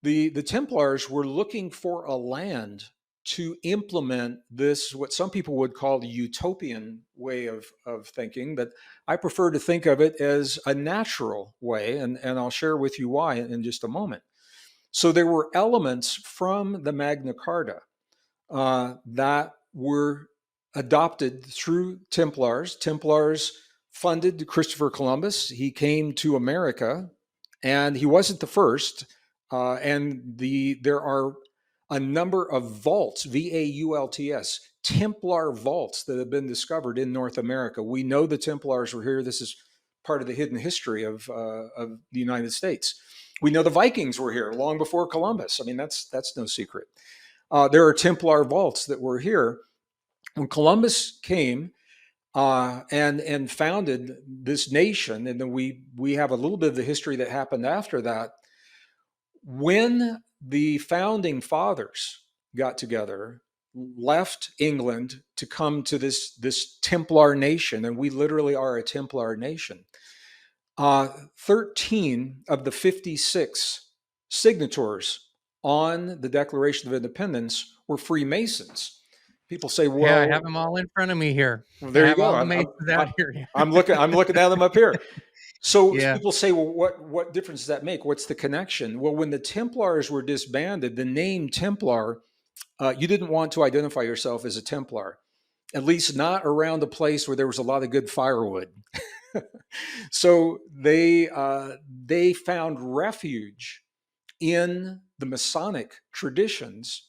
The Templars were looking for a land to implement this, what some people would call the utopian way of thinking, but I prefer to think of it as a natural way, and I'll share with you why in just a moment. So there were elements from the Magna Carta that were adopted through Templars. Templars funded Christopher Columbus. He came to America, and he wasn't the first. There are a number of vaults, VAULTS, Templar vaults that have been discovered in North America. We know the Templars were here. This is part of the hidden history of the United States. We know the Vikings were here long before Columbus. I mean, that's no secret. There are Templar vaults that were here when Columbus came and founded this nation. And then we have a little bit of the history that happened after that. When the founding fathers got together, left England to come to this Templar nation, and we literally are a Templar nation. 13 of the 56 signatories on the Declaration of Independence were Freemasons. People say, Yeah, I "Well, have them all in front of me here. I there you have go. all the masons out here. I'm looking at them up here." So Yeah. people say, "Well, what difference does that make? What's the connection?" Well, when the Templars were disbanded, the name Templar, you didn't want to identify yourself as a Templar, at least not around a place where there was a lot of good firewood. So they found refuge in the Masonic traditions.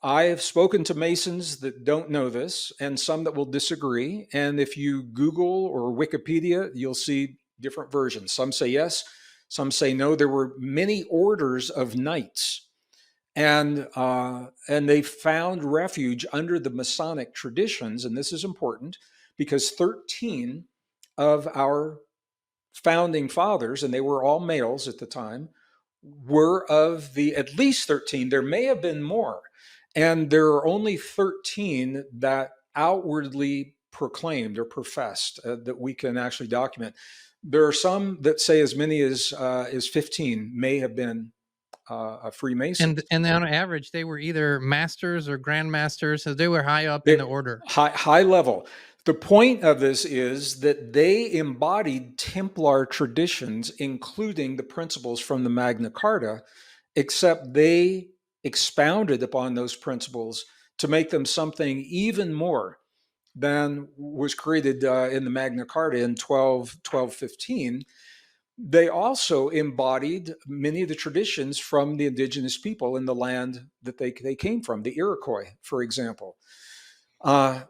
I have spoken to Masons that don't know this and some that will disagree. And if you Google or Wikipedia, you'll see different versions. Some say yes, some say no. There were many orders of knights, and they found refuge under the Masonic traditions. And this is important because 13 of our founding fathers, and they were all males at the time, were of the at least 13. There may have been more. And there are only 13 that outwardly proclaimed or professed that we can actually document. There are some that say as many as 15 may have been Freemasons. And on average, they were either masters or grandmasters, so they were high up in They're the order. high level. The point of this is that they embodied Templar traditions, including the principles from the Magna Carta, except they expounded upon those principles to make them something even more than was created in the Magna Carta in 1215. They also embodied many of the traditions from the indigenous people in the land that they came from, the Iroquois, for example.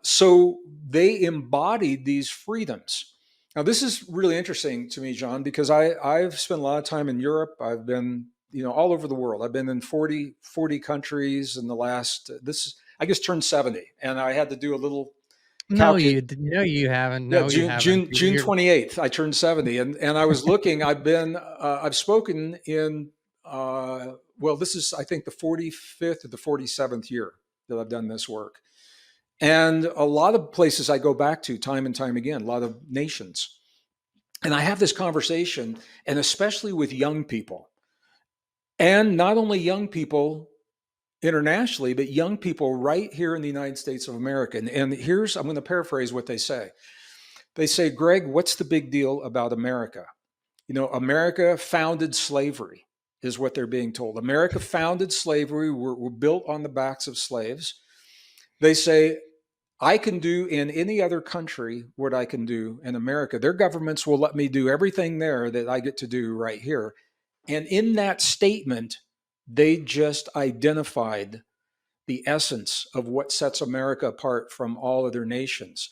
So they embodied these freedoms. Now, this is really interesting to me, John, because I've spent a lot of time in Europe. I've been, all over the world. I've been in 40 countries in the last, I just turned 70, and I had to do a little calculate. No, you haven't. Yeah, No, you haven't. June You're 28th, I turned 70, and I was looking. I've spoken in this is I think the 45th or the 47th year that I've done this work. And a lot of places I go back to time and time again, a lot of nations. And I have this conversation, and especially with young people, and not only young people internationally, but young people right here in the United States of America. And I'm going to paraphrase what they say. They say, "Greg, what's the big deal about America? America founded slavery," is what they're being told. America founded slavery. We're built on the backs of slaves. They say, "I can do in any other country what I can do in America. Their governments will let me do everything there that I get to do right here." And in that statement, They just identified the essence of what sets America apart from all other nations.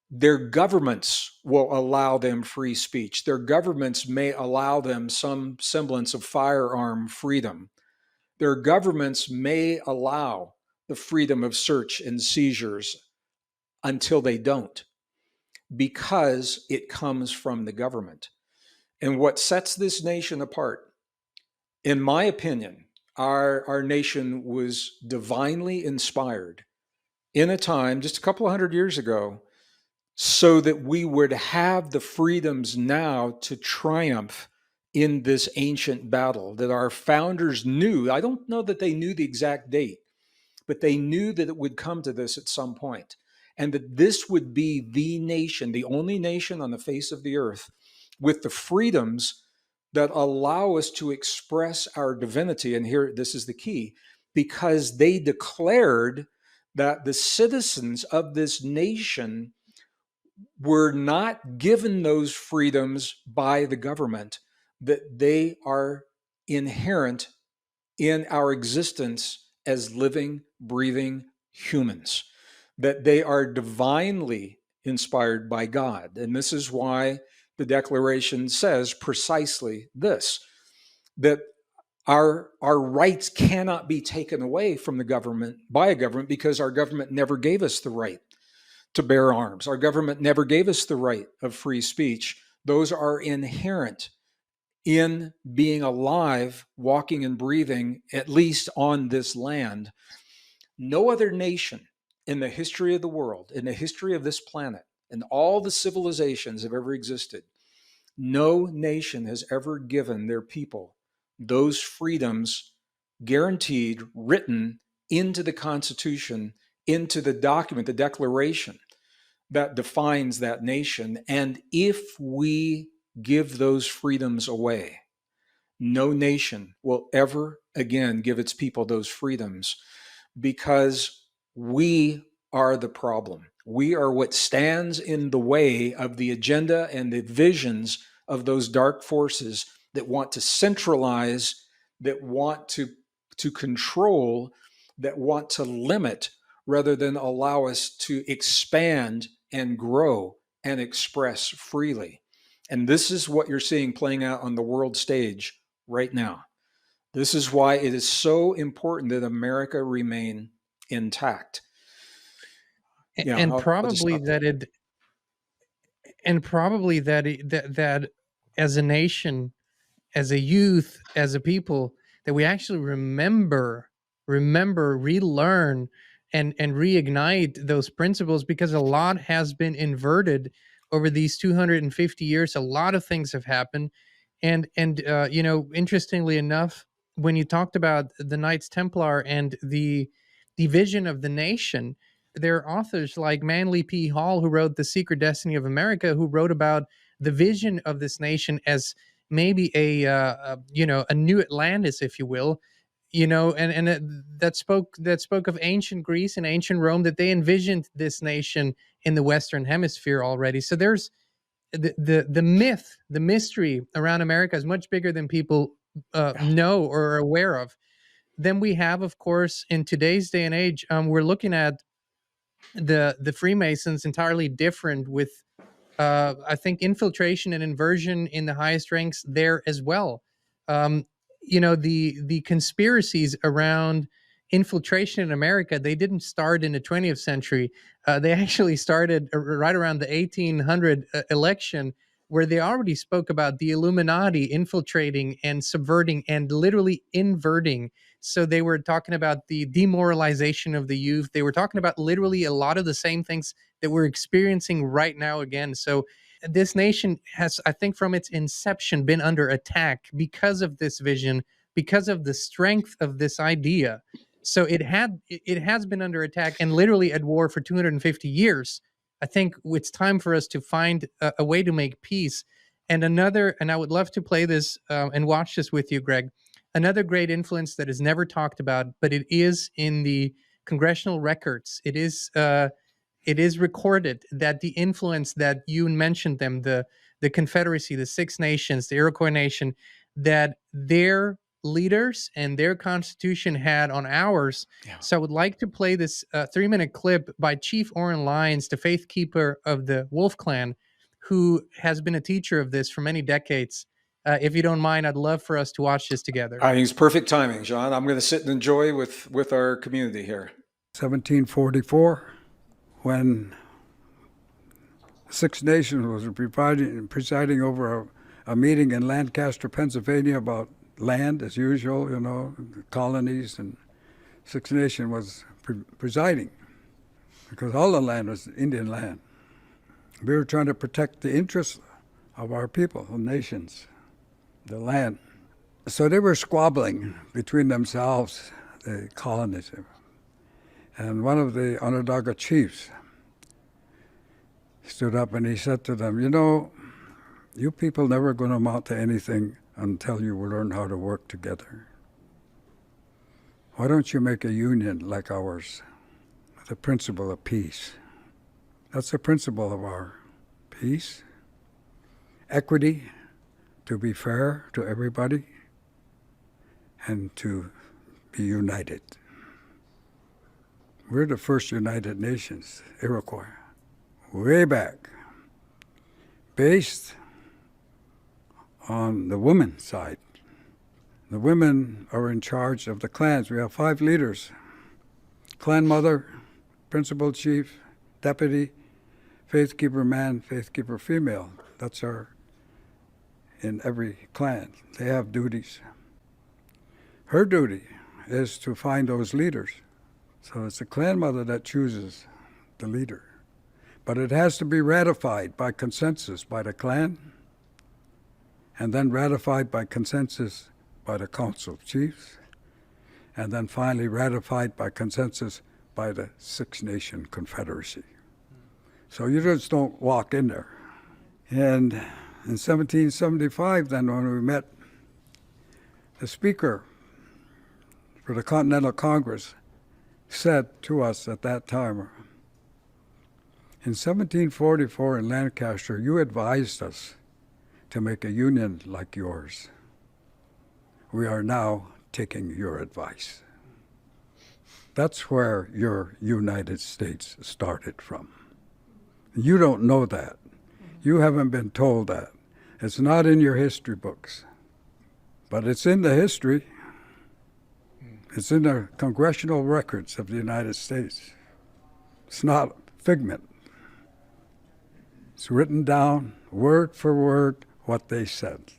Their governments will allow them free speech. Their governments may allow them some semblance of firearm freedom. Their governments may allow the freedom of search and seizures until they don't, because it comes from the government. And what sets this nation apart, in my opinion, our nation was divinely inspired in a time just a couple of hundred years ago so that we would have the freedoms now to triumph in this ancient battle that our founders knew. I don't know that they knew the exact date, but they knew that it would come to this at some point, and that this would be the nation, the only nation on the face of the earth with the freedoms that allow us to express our divinity. And here, this is the key, because they declared that the citizens of this nation were not given those freedoms by the government, that they are inherent in our existence as living, breathing humans, that they are divinely inspired by God. And this is why the Declaration says precisely this, that our rights cannot be taken away from the government by a government, because our government never gave us the right to bear arms. Our government never gave us the right of free speech. Those are inherent in being alive, walking and breathing, at least on this land. No other nation in the history of the world, in the history of this planet, and all the civilizations have ever existed, no nation has ever given their people those freedoms guaranteed, written into the Constitution, into the document, the Declaration that defines that nation. And if we give those freedoms away, no nation will ever again give its people those freedoms, because we are the problem. We are what stands in the way of the agenda and the visions of those dark forces that want to centralize, that want to control, that want to limit rather than allow us to expand and grow and express freely. And this is what you're seeing playing out on the world stage right now. This is why it is so important that America remain intact. Yeah, And I'll just probably stop there. that it and probably that as a nation, as a youth, as a people, that we actually relearn and reignite those principles, because a lot has been inverted over these 250 years. A lot of things have happened. And interestingly enough, when you talked about the Knights Templar and the vision of the nation, there are authors like Manly P. Hall, who wrote The Secret Destiny of America, who wrote about the vision of this nation as maybe a new Atlantis, if you will, that spoke of ancient Greece and ancient Rome, that they envisioned this nation in the Western Hemisphere already. So there's the myth, the mystery around America is much bigger than people know or are aware of. Then we have, of course, in today's day and age, we're looking at the Freemasons entirely different, with I think infiltration and inversion in the highest ranks there as well. Um, the conspiracies around infiltration in America, they didn't start in the 20th century. They actually started right around the 1800 election, where they already spoke about the Illuminati infiltrating and subverting and literally inverting. So they were talking about the demoralization of the youth. They were talking about literally a lot of the same things that we're experiencing right now again. So this nation has, I think, from its inception been under attack because of this vision, because of the strength of this idea. So it has been under attack and literally at war for 250 years. I think it's time for us to find a way to make peace. And I would love to play this and watch this with you, Greg. Another great influence that is never talked about, but it is in the congressional records. It is recorded that the influence that you mentioned them, the Confederacy, the Six Nations, the Iroquois Nation, that their leaders and their constitution had on ours. Yeah. So I would like to play this 3-minute clip by Chief Oren Lyons, the faith keeper of the Wolf Clan, who has been a teacher of this for many decades. If you don't mind, I'd love for us to watch this together. I think it's perfect timing, John. I'm going to sit and enjoy with our community here. 1744, when Six Nations was presiding over a meeting in Lancaster, Pennsylvania about land, as usual, you know, colonies, and Six Nation was presiding because all the land was Indian land. We were trying to protect the interests of our people, the nations, the land. So they were squabbling between themselves, the colonies. And one of the Onondaga chiefs stood up and he said to them, you know, you people never going to amount to anything until you learn how to work together. Why don't you make a union like ours? The principle of peace. That's the principle of our peace. Equity, to be fair to everybody, and to be united. We're the first United Nations, Iroquois, way back, based on the women's side. The women are in charge of the clans. We have 5 leaders: clan mother, principal chief, deputy, faith keeper man, faith keeper female. That's our, in every clan. They have duties. Her duty is to find those leaders. So it's the clan mother that chooses the leader. But it has to be ratified by consensus by the clan, and then ratified by consensus by the Council of Chiefs, and then finally ratified by consensus by the Six Nation Confederacy. So you just don't walk in there. And in 1775, then, when we met, the Speaker for the Continental Congress said to us at that time, in 1744 in Lancaster, you advised us to make a union like yours. We are now taking your advice. That's where your United States started from. You don't know that. You haven't been told that. It's not in your history books, but it's in the history. It's in the congressional records of the United States. It's not figment. It's written down word for word what they said.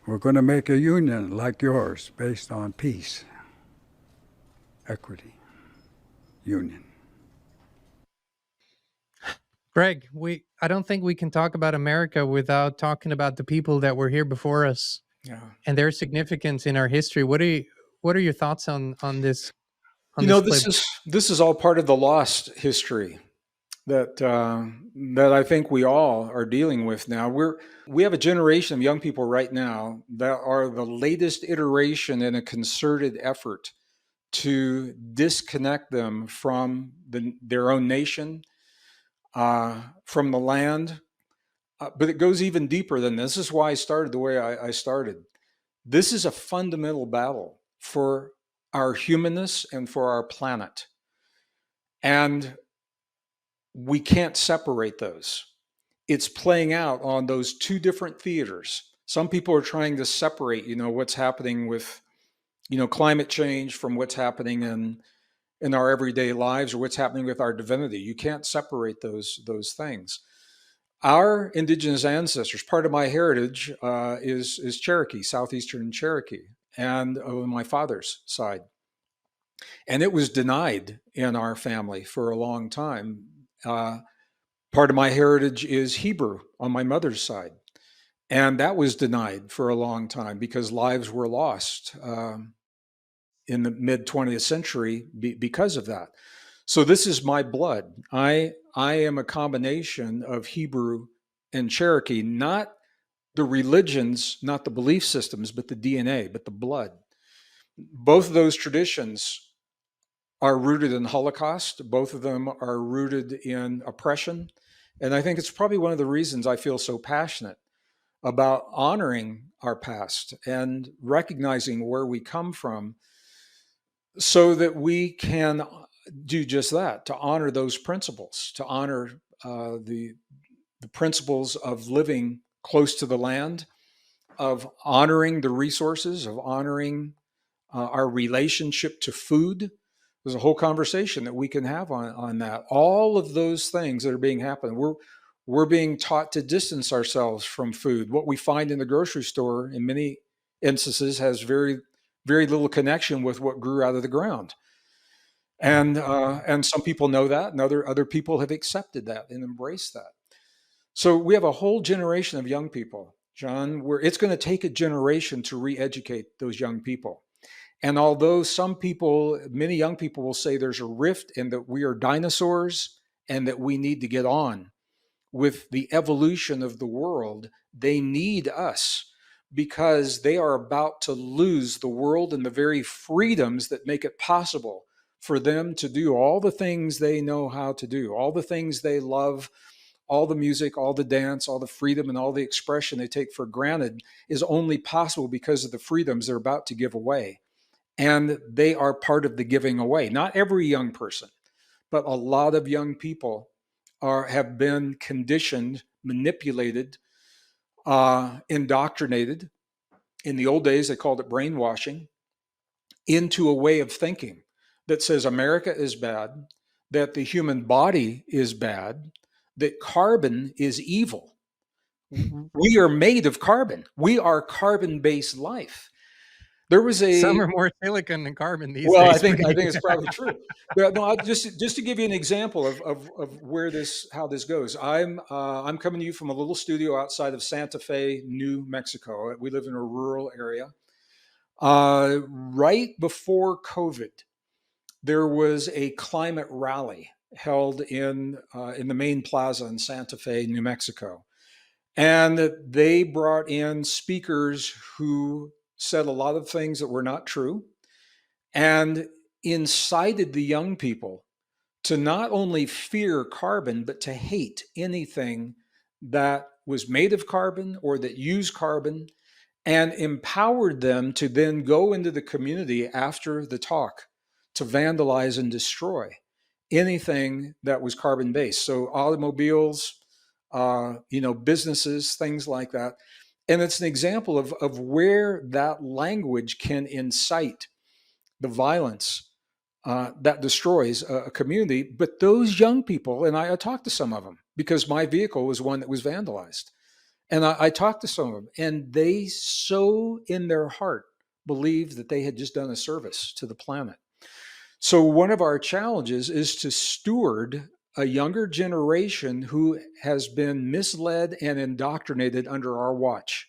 We're going to make a union like yours based on peace, equity, union. Gregg, I don't think we can talk about America without talking about the people that were here before us. Yeah. And their significance in our history. What are your thoughts on this? You know, this is all part of the lost history that that I think we all are dealing with now. We have a generation of young people right now that are the latest iteration in a concerted effort to disconnect them from their own nation, from the land. But it goes even deeper than this. This is why I started the way I started. This is a fundamental battle for our humanness and for our planet. And we can't separate those. It's playing out on those 2 different theaters. Some people are trying to separate, you know, what's happening with, you know, climate change from what's happening in our everyday lives or what's happening with our divinity. You can't separate those things. Our indigenous ancestors, part of my heritage is Cherokee, southeastern Cherokee, and on my father's side. And it was denied in our family for a long time. Part of my heritage is Hebrew on my mother's side. And that was denied for a long time because lives were lost in the mid 20th century because of that. So this is my blood. I am a combination of Hebrew and Cherokee, not the religions, not the belief systems, but the DNA, but the blood. Both of those traditions are rooted in Holocaust. Both of them are rooted in oppression. And I think it's probably one of the reasons I feel so passionate about honoring our past and recognizing where we come from so that we can do just that, to honor those principles, to honor the principles of living close to the land, of honoring the resources, of honoring our relationship to food. There's a whole conversation that we can have on that. All of those things that are being happened, we're being taught to distance ourselves from food. What we find in the grocery store in many instances has very little connection with what grew out of the ground. And some people know that, and other people have accepted that and embraced that. So we have a whole generation of young people, John, where it's going to take a generation to re-educate those young people. And although many young people will say there's a rift and that we are dinosaurs and that we need to get on with the evolution of the world, they need us because they are about to lose the world and the very freedoms that make it possible for them to do all the things they know how to do, all the things they love, all the music, all the dance, all the freedom, and all the expression they take for granted is only possible because of the freedoms they're about to give away. And they are part of the giving away. Not every young person, but a lot of young people have been conditioned, manipulated, indoctrinated. In the old days, they called it brainwashing, into a way of thinking that says America is bad, that the human body is bad, that carbon is evil. We are made of carbon. We are carbon-based life. There was Some are more silicon than carbon these well, I days. think it's probably true. But no, just to give you an example of where how this goes. I'm coming to you from a little studio outside of Santa Fe, New Mexico. We live in a rural area. Right before COVID, there was a climate rally held in the main plaza in Santa Fe, New Mexico, and they brought in speakers who said a lot of things that were not true and incited the young people to not only fear carbon, but to hate anything that was made of carbon or that used carbon, and empowered them to then go into the community after the talk to vandalize and destroy anything that was carbon based. So automobiles, businesses, things like that. And it's an example of where that language can incite the violence that destroys a community. But those young people, and I talked to some of them because my vehicle was one that was vandalized. And I talked to some of them, and they so in their heart believed that they had just done a service to the planet. So one of our challenges is to steward a younger generation who has been misled and indoctrinated under our watch.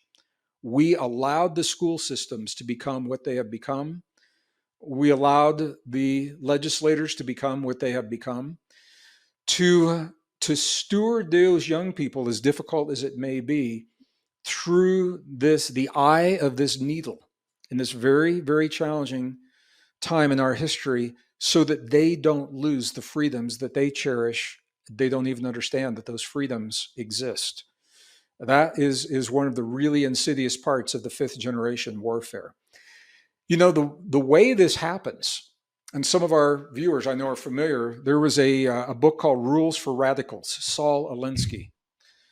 We allowed the school systems to become what they have become. We allowed the legislators to become what they have become. To steward those young people, as difficult as it may be, through the eye of this needle in this very, very challenging time in our history, so that they don't lose the freedoms that they cherish. They don't even understand that those freedoms exist. That is one of the really insidious parts of the fifth generation warfare. The way this happens, and some of our viewers I know are familiar, there was a book called Rules for Radicals. Saul Alinsky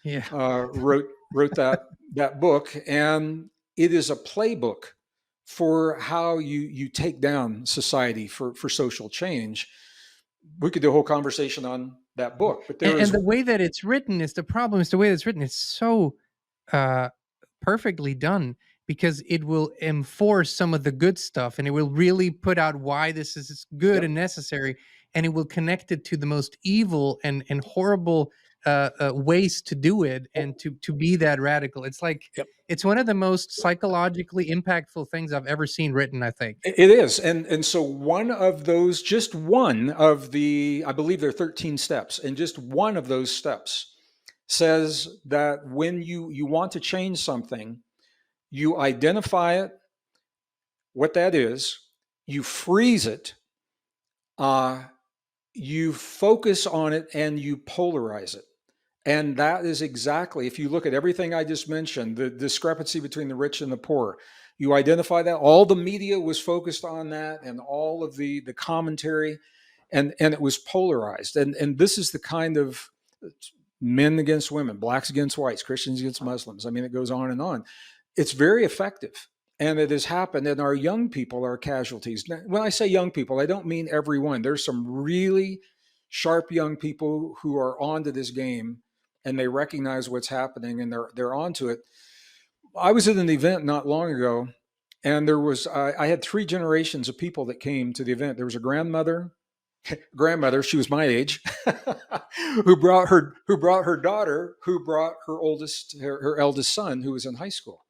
Yeah. wrote that book, and it is a playbook for how you take down society for social change. We could do a whole conversation on that book, but there And is the way that it's written is the problem. Is the way it's written. It's so uh, perfectly done because it will enforce some of the good stuff and it will really put out why this is good yep. and necessary, and it will connect it to the most evil and horrible ways to do it and to be that radical. It's like Yep. it's one of the most psychologically impactful things I've ever seen written, I think. It is, and so just one of the, I believe there are 13 steps, and just one of those steps says that when you want to change something, you identify it, what that is, you freeze it, uh, you focus on it, and you polarize it. And that is exactly, if you look at everything I just mentioned, the discrepancy between the rich and the poor, you identify that. All the media was focused on that, and all of the commentary, and it was polarized. And this is the kind of men against women, blacks against whites, Christians against Muslims. I mean, it goes on and on. It's very effective. And it has happened, and our young people are casualties. Now, when I say young people, I don't mean everyone. There's some really sharp young people who are onto this game, and they recognize what's happening, and they're onto it. I was at an event not long ago, and there was I had three generations of people that came to the event. There was a grandmother, she was my age, who brought her daughter, who brought her eldest son, who was in high school.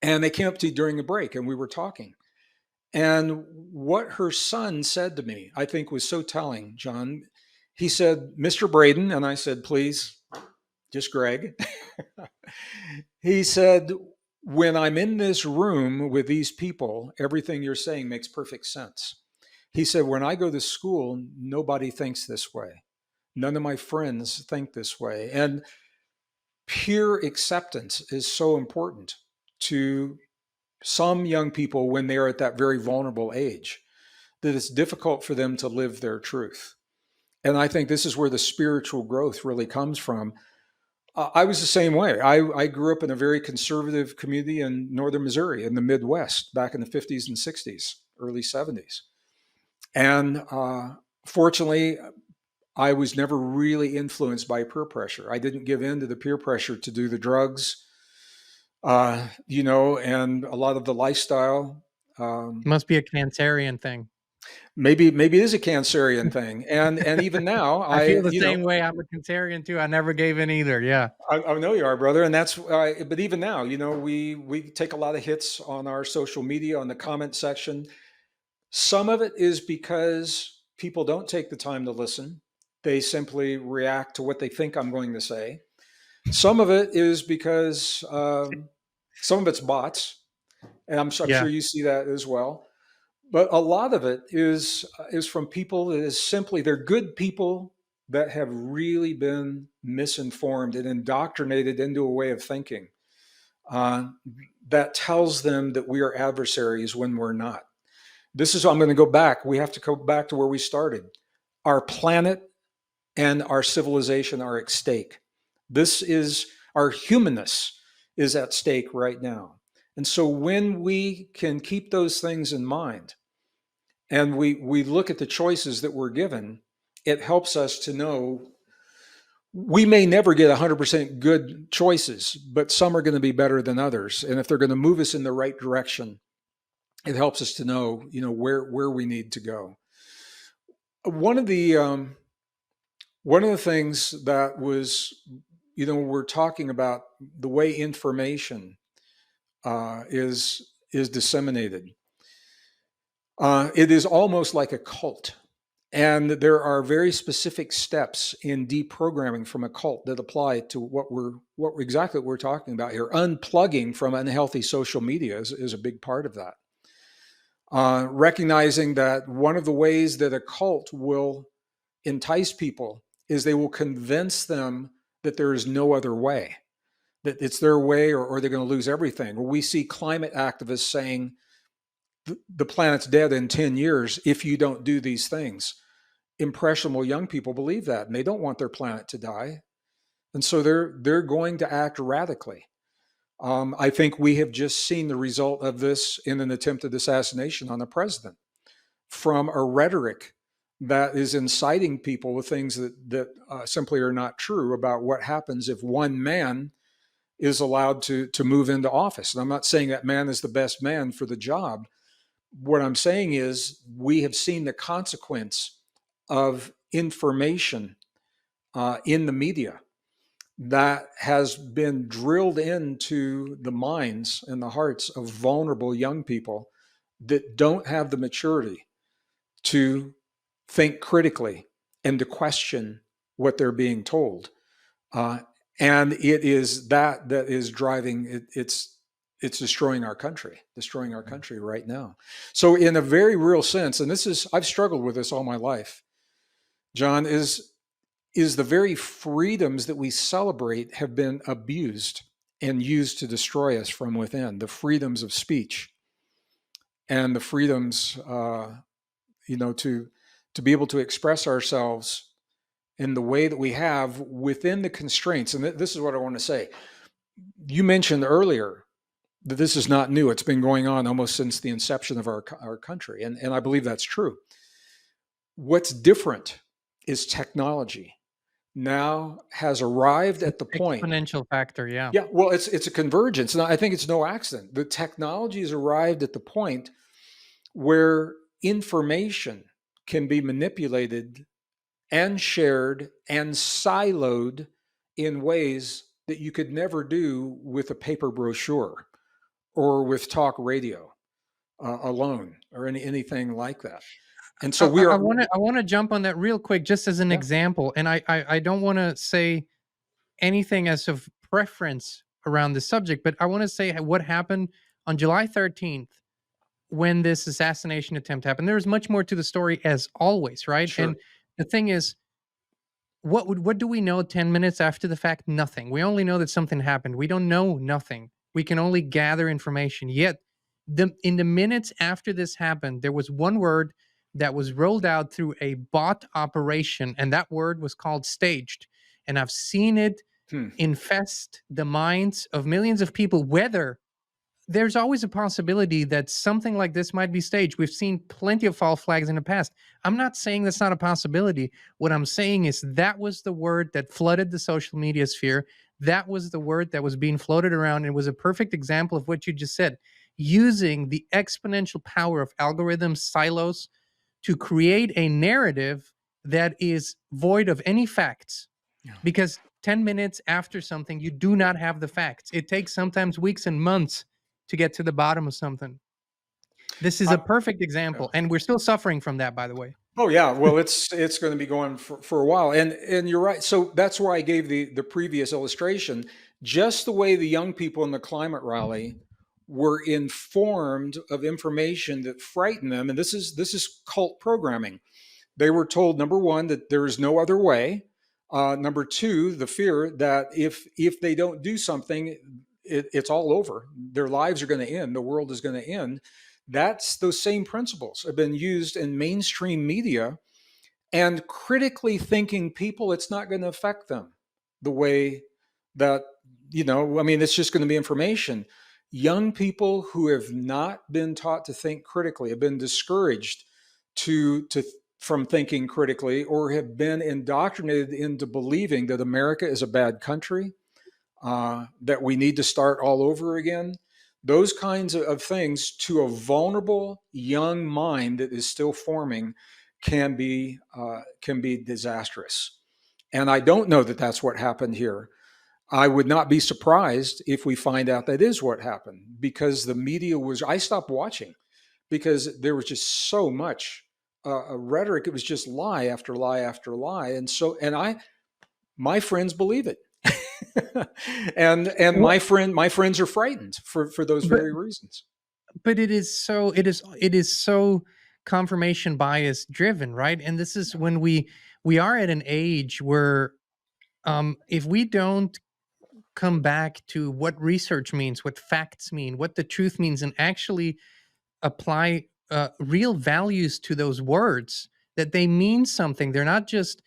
And they came up to me during the break, and we were talking. And what her son said to me, I think, was so telling, John. He said, "Mr. Braden," and I said, "Please, just Gregg." He said, "When I'm in this room with these people, everything you're saying makes perfect sense." He said, "When I go to school, nobody thinks this way. None of my friends think this way." And peer acceptance is so important to some young people when they're at that very vulnerable age, that it's difficult for them to live their truth. And I think this is where the spiritual growth really comes from. I was the same way. I grew up in a very conservative community in northern Missouri, in the Midwest, back in the 50s and 60s, early 70s. And fortunately, I was never really influenced by peer pressure. I didn't give in to the peer pressure to do the drugs, and a lot of the lifestyle. Must be a Cancerian thing. Maybe it is a Cancerian thing, and even now, I feel the same way. I'm a Cancerian too. I never gave in either. Yeah, I know you are, brother, and that's. But even now, we take a lot of hits on our social media, on the comment section. Some of it is because people don't take the time to listen; they simply react to what they think I'm going to say. Some of it is because some of it's bots, and I'm sure yeah, you see that as well. But a lot of it is from people that is simply, they're good people that have really been misinformed and indoctrinated into a way of thinking uh, that tells them that we are adversaries when we're not. This is, I'm going to go back. We have to go back to where we started. Our planet and our civilization are at stake. This is, our humanness is at stake right now. And so when we can keep those things in mind, and we look at the choices that we're given, it helps us to know we may never get 100% good choices, but some are going to be better than others. And if they're going to move us in the right direction, it helps us to know, where we need to go. One of the things that was, we're talking about the way information is disseminated. It is almost like a cult. And there are very specific steps in deprogramming from a cult that apply to what exactly we're talking about here. Unplugging from unhealthy social media is a big part of that. Recognizing that one of the ways that a cult will entice people is they will convince them that there is no other way, that it's their way, or they're going to lose everything. Well, we see climate activists saying the planet's dead in 10 years if you don't do these things. Impressionable young people believe that, and they don't want their planet to die. And so they're going to act radically. I think we have just seen the result of this in an attempted assassination on the president, from a rhetoric that is inciting people with things that simply are not true about what happens if one man is allowed to move into office. And I'm not saying that man is the best man for the job. What I'm saying is we have seen the consequence of information in the media that has been drilled into the minds and the hearts of vulnerable young people that don't have the maturity to think critically and to question what they're being told. And it is that is driving it. It's destroying our country right now. So in a very real sense, and I've struggled with this all my life, John, is is the very freedoms that we celebrate have been abused and used to destroy us from within. The freedoms of speech and the freedoms, to be able to express ourselves in the way that we have within the constraints. And this is what I want to say. You mentioned earlier that this is not new. It's been going on almost since the inception of our country. And I believe that's true. What's different is technology now has arrived at the point. Exponential factor, yeah. Yeah, well, it's a convergence. And I think it's no accident. The technology has arrived at the point where information can be manipulated and shared and siloed in ways that you could never do with a paper brochure or with talk radio alone or anything like that. And so we are. I want to jump on that real quick, just as an example. And I don't want to say anything as of preference around the subject, but I want to say what happened on July 13th when this assassination attempt happened. There was much more to the story, as always, right? Sure. And the thing is, what do we know 10 minutes after the fact? Nothing. We only know that something happened. We don't know nothing. We can only gather information. Yet, in the minutes after this happened, there was one word that was rolled out through a bot operation, and that word was called staged. And I've seen it infest the minds of millions of people, whether there's always a possibility that something like this might be staged. We've seen plenty of false flags in the past. I'm not saying that's not a possibility. What I'm saying is that was the word that flooded the social media sphere. That was the word that was being floated around. It was a perfect example of what you just said, using the exponential power of algorithms, silos, to create a narrative that is void of any facts. Yeah. Because 10 minutes after something, you do not have the facts. It takes sometimes weeks and months to get to the bottom of something. This is a perfect example, and we're still suffering from that, by the way. Oh yeah, well it's going to be going for a while, and you're right. So that's why I gave the previous illustration. Just the way the young people in the climate rally were informed of information that frightened them, and this is cult programming. They were told, number one, that there is no other way. Number two, the fear that if they don't do something, it's all over. Their lives are going to end. The world is going to end. That's those same principles have been used in mainstream media, and critically thinking people, it's not going to affect them the way that, it's just going to be information. Young people who have not been taught to think critically have been discouraged from thinking critically, or have been indoctrinated into believing that America is a bad country, that we need to start all over again. Those kinds of things to a vulnerable young mind that is still forming can be disastrous. And I don't know that that's what happened here. I would not be surprised if we find out that is what happened, because the media I stopped watching because there was just so much rhetoric. It was just lie after lie after lie. My friends believe it. and my friends are frightened for those very reasons. But it is so confirmation bias driven, right? And this is when we are at an age where if we don't come back to what research means, what facts mean, what the truth means, and actually apply real values to those words, that they mean something. They're not just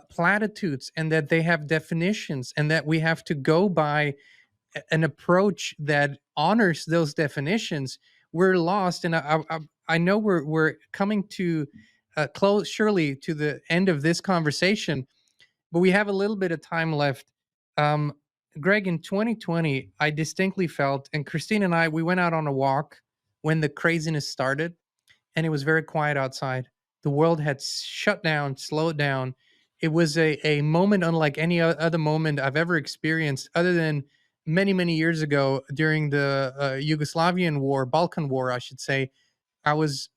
platitudes, and that they have definitions, and that we have to go by an approach that honors those definitions. We're lost. And I know we're coming to close surely to the end of this conversation, but we have a little bit of time left. Gregg, in 2020, I distinctly felt, and Christine and I, we went out on a walk when the craziness started, and it was very quiet outside. The world had shut down, slowed down. It was a moment unlike any other moment I've ever experienced, other than many, many years ago during the Yugoslavian War, Balkan War, I should say. I was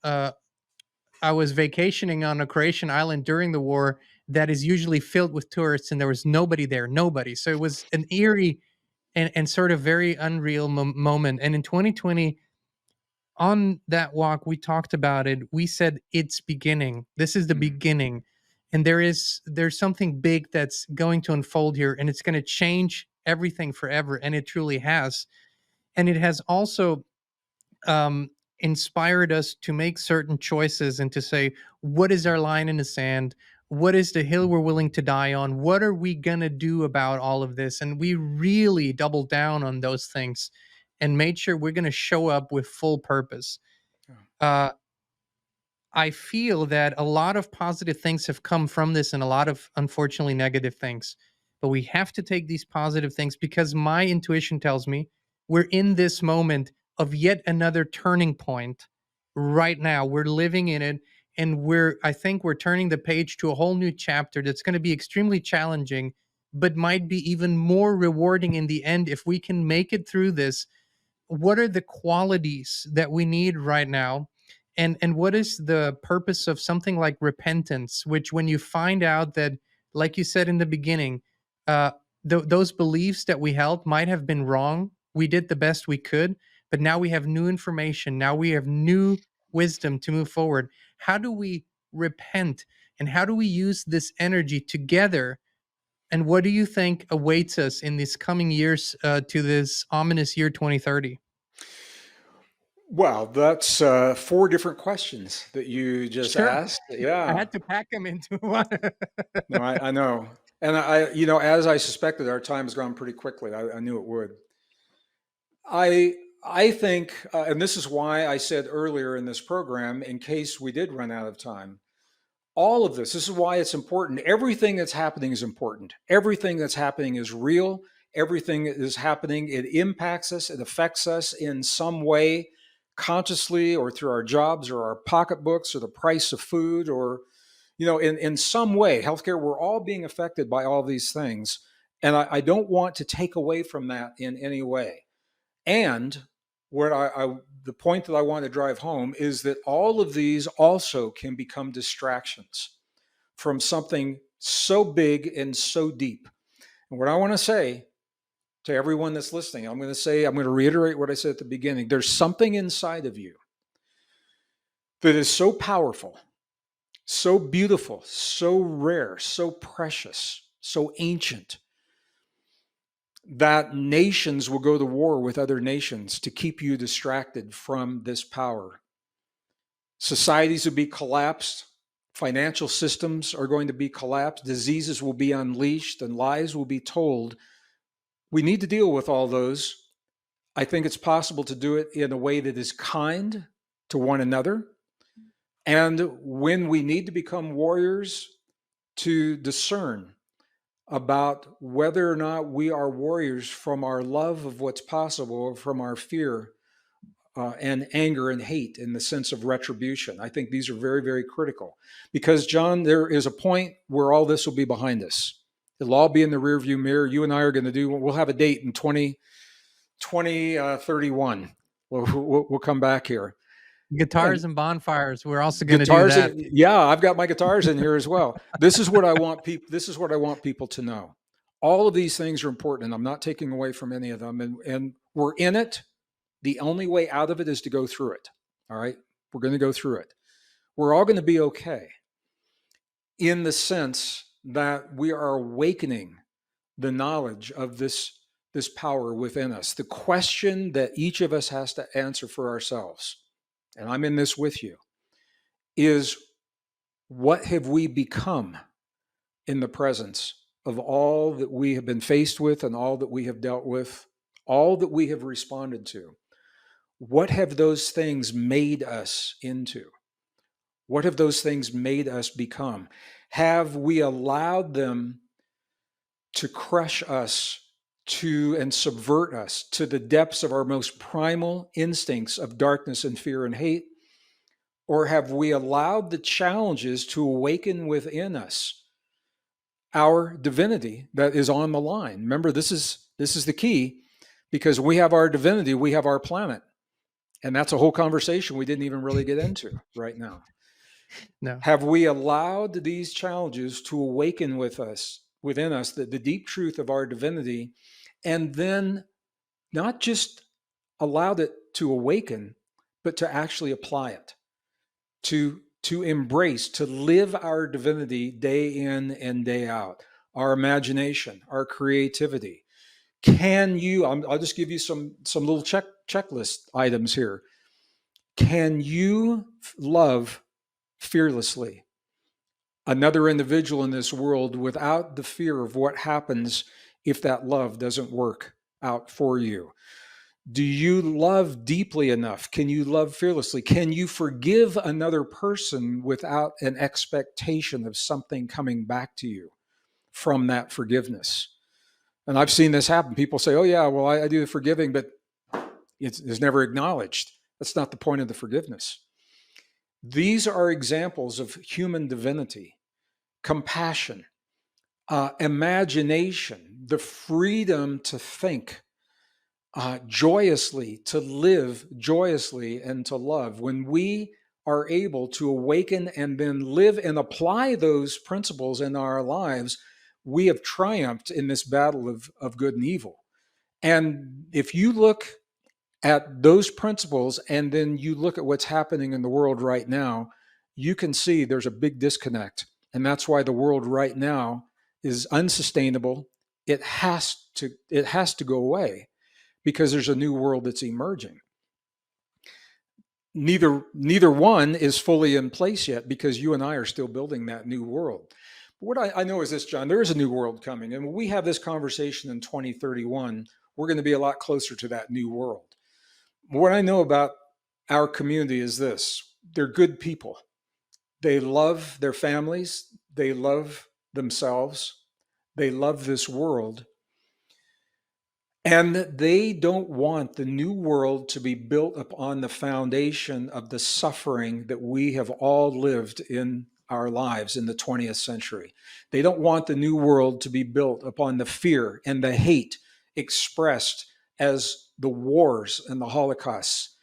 vacationing on a Croatian island during the war that is usually filled with tourists, and there was nobody there, nobody. So it was an eerie and sort of very unreal moment. And in 2020, on that walk, we talked about it. We said, it's beginning. This is the beginning. And there's something big that's going to unfold here, and it's going to change everything forever, and it truly has. And it has also um, inspired us to make certain choices and to say, what is our line in the sand? What is the hill we're willing to die on? What are we going to do about all of this? And we really doubled down on those things and made sure we're going to show up with full purpose. Uh, I feel that a lot of positive things have come from this and a lot of unfortunately negative things. But we have to take these positive things because my intuition tells me we're in this moment of yet another turning point right now. We're living in it, and I think we're turning the page to a whole new chapter that's going to be extremely challenging, but might be even more rewarding in the end if we can make it through this. What are the qualities that we need right now, and what is the purpose of something like repentance, which when you find out that, like you said in the beginning, uh those beliefs that we held might have been wrong, we did the best we could, but now we have new information, now we have new wisdom to move forward. How do we repent, and how do we use this energy together, and what do you think awaits us in these coming years to this ominous year 2030? Well, that's four different questions that you just Sure. asked. I Yeah, had to pack them into one. no, I know. And as I suspected, our time has gone pretty quickly. I knew it would. I, I think, and this is why I said earlier in this program, in case we did run out of time, all of this is why it's important. Everything that's happening is important. Everything that's happening is real. Everything that is happening, it impacts us, it affects us in some way, consciously or through our jobs or our pocketbooks or the price of food or, in some way, healthcare, we're all being affected by all these things. And I don't want to take away from that in any way. And what the point that I want to drive home is that all of these also can become distractions from something so big and so deep. And what I want to say to everyone that's listening, I'm going to reiterate what I said at the beginning. There's something inside of you that is so powerful, so beautiful, so rare, so precious, so ancient that nations will go to war with other nations to keep you distracted from this power. Societies will be collapsed. Financial systems are going to be collapsed. Diseases will be unleashed and lies will be told. We need to deal with all those. I think it's possible to do it in a way that is kind to one another. And when we need to become warriors, to discern about whether or not we are warriors from our love of what's possible or from our fear and anger and hate in the sense of retribution. I think these are very, very critical because, John, there is a point where all this will be behind us. It'll all be in the rearview mirror. You and I are going to we'll have a date in 2031. We'll come back here. Guitars And and bonfires. We're also going to do guitars, that. yeah, I've got my guitars in here as well. This is what I want people. This is what I want people to know. All of these things are important, and I'm not taking away from any of them. And we're in it. The only way out of it is to go through it. All right, we're going to go through it. We're all going to be okay, in the sense that we are awakening the knowledge of this power within us. The question that each of us has to answer for ourselves, and I'm in this with you, is what have we become in the presence of all that we have been faced with and all that we have dealt with, all that we have responded to? What have those things made us into? What have those things made us become? Have we allowed them to crush us and subvert us to the depths of our most primal instincts of darkness and fear and hate? Or have we allowed the challenges to awaken within us our divinity that is on the line? Remember, this is the key, because we have our divinity, we have our planet. And that's a whole conversation we didn't even really get into right now. No. Have we allowed these challenges to awaken within us, the deep truth of our divinity, and then not just allowed it to awaken, but to actually apply it, to to embrace, to live our divinity day in and day out, our imagination, our creativity? Can you, I'll just give you some little checklist items here. Can you love fearlessly another individual in this world without the fear of what happens if that love doesn't work out for you? Do you love deeply enough? Can you love fearlessly? Can you forgive another person without an expectation of something coming back to you from that forgiveness? And I've seen this happen. People say, oh, yeah, well, I do the forgiving, but it's never acknowledged. That's not the point of the forgiveness. These are examples of human divinity, compassion, imagination, the freedom to think joyously, to live joyously, and to love. When we are able to awaken and then live and apply those principles in our lives, we have triumphed in this battle of good and evil. And if you look at those principles and then you look at what's happening in the world right now, you can see there's a big disconnect. And that's why the world right now is unsustainable. It has to go away because there's a new world that's emerging. Neither one is fully in place yet because you and I are still building that new world. What I know is this, John, there is a new world coming. And when we have this conversation in 2031, we're going to be a lot closer to that new world. What I know about our community is this: they're good people. They love their families. They love themselves. They love this world. And they don't want the new world to be built upon the foundation of the suffering that we have all lived in our lives in the 20th century. They don't want the new world to be built upon the fear and the hate expressed as the wars and the Holocausts.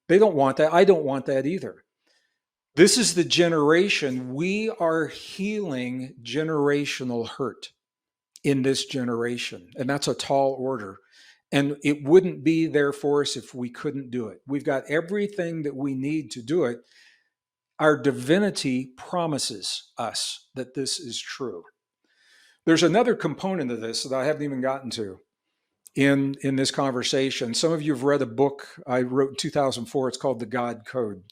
They don't want that. I don't want that either. This is the generation. We are healing generational hurt in this generation. And that's a tall order. And it wouldn't be there for us if we couldn't do it. We've got everything that we need to do it. Our divinity promises us that this is true. There's another component of this that I haven't even gotten to in this conversation. Some of you have read a book I wrote in 2004. It's called The God Code.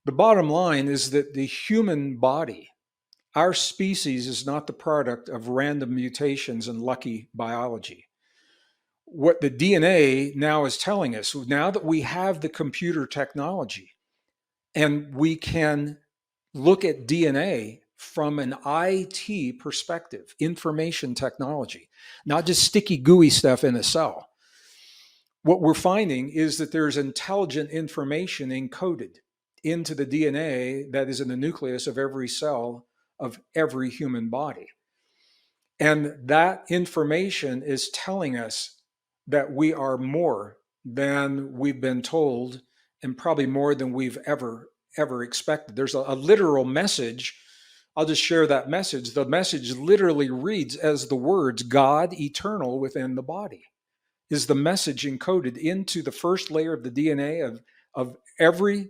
The bottom line is that the human body, our species, is not the product of random mutations and lucky biology. What the DNA now is telling us, now that we have the computer technology and we can look at DNA from an IT perspective, information technology, not just sticky, gooey stuff in a cell. What we're finding is that there's intelligent information encoded into the DNA that is in the nucleus of every cell of every human body. And that information is telling us that we are more than we've been told, and probably more than we've ever expected. There's a literal message. I'll just share that message. The message literally reads as the words "God eternal within the body" is the message encoded into the first layer of the DNA of every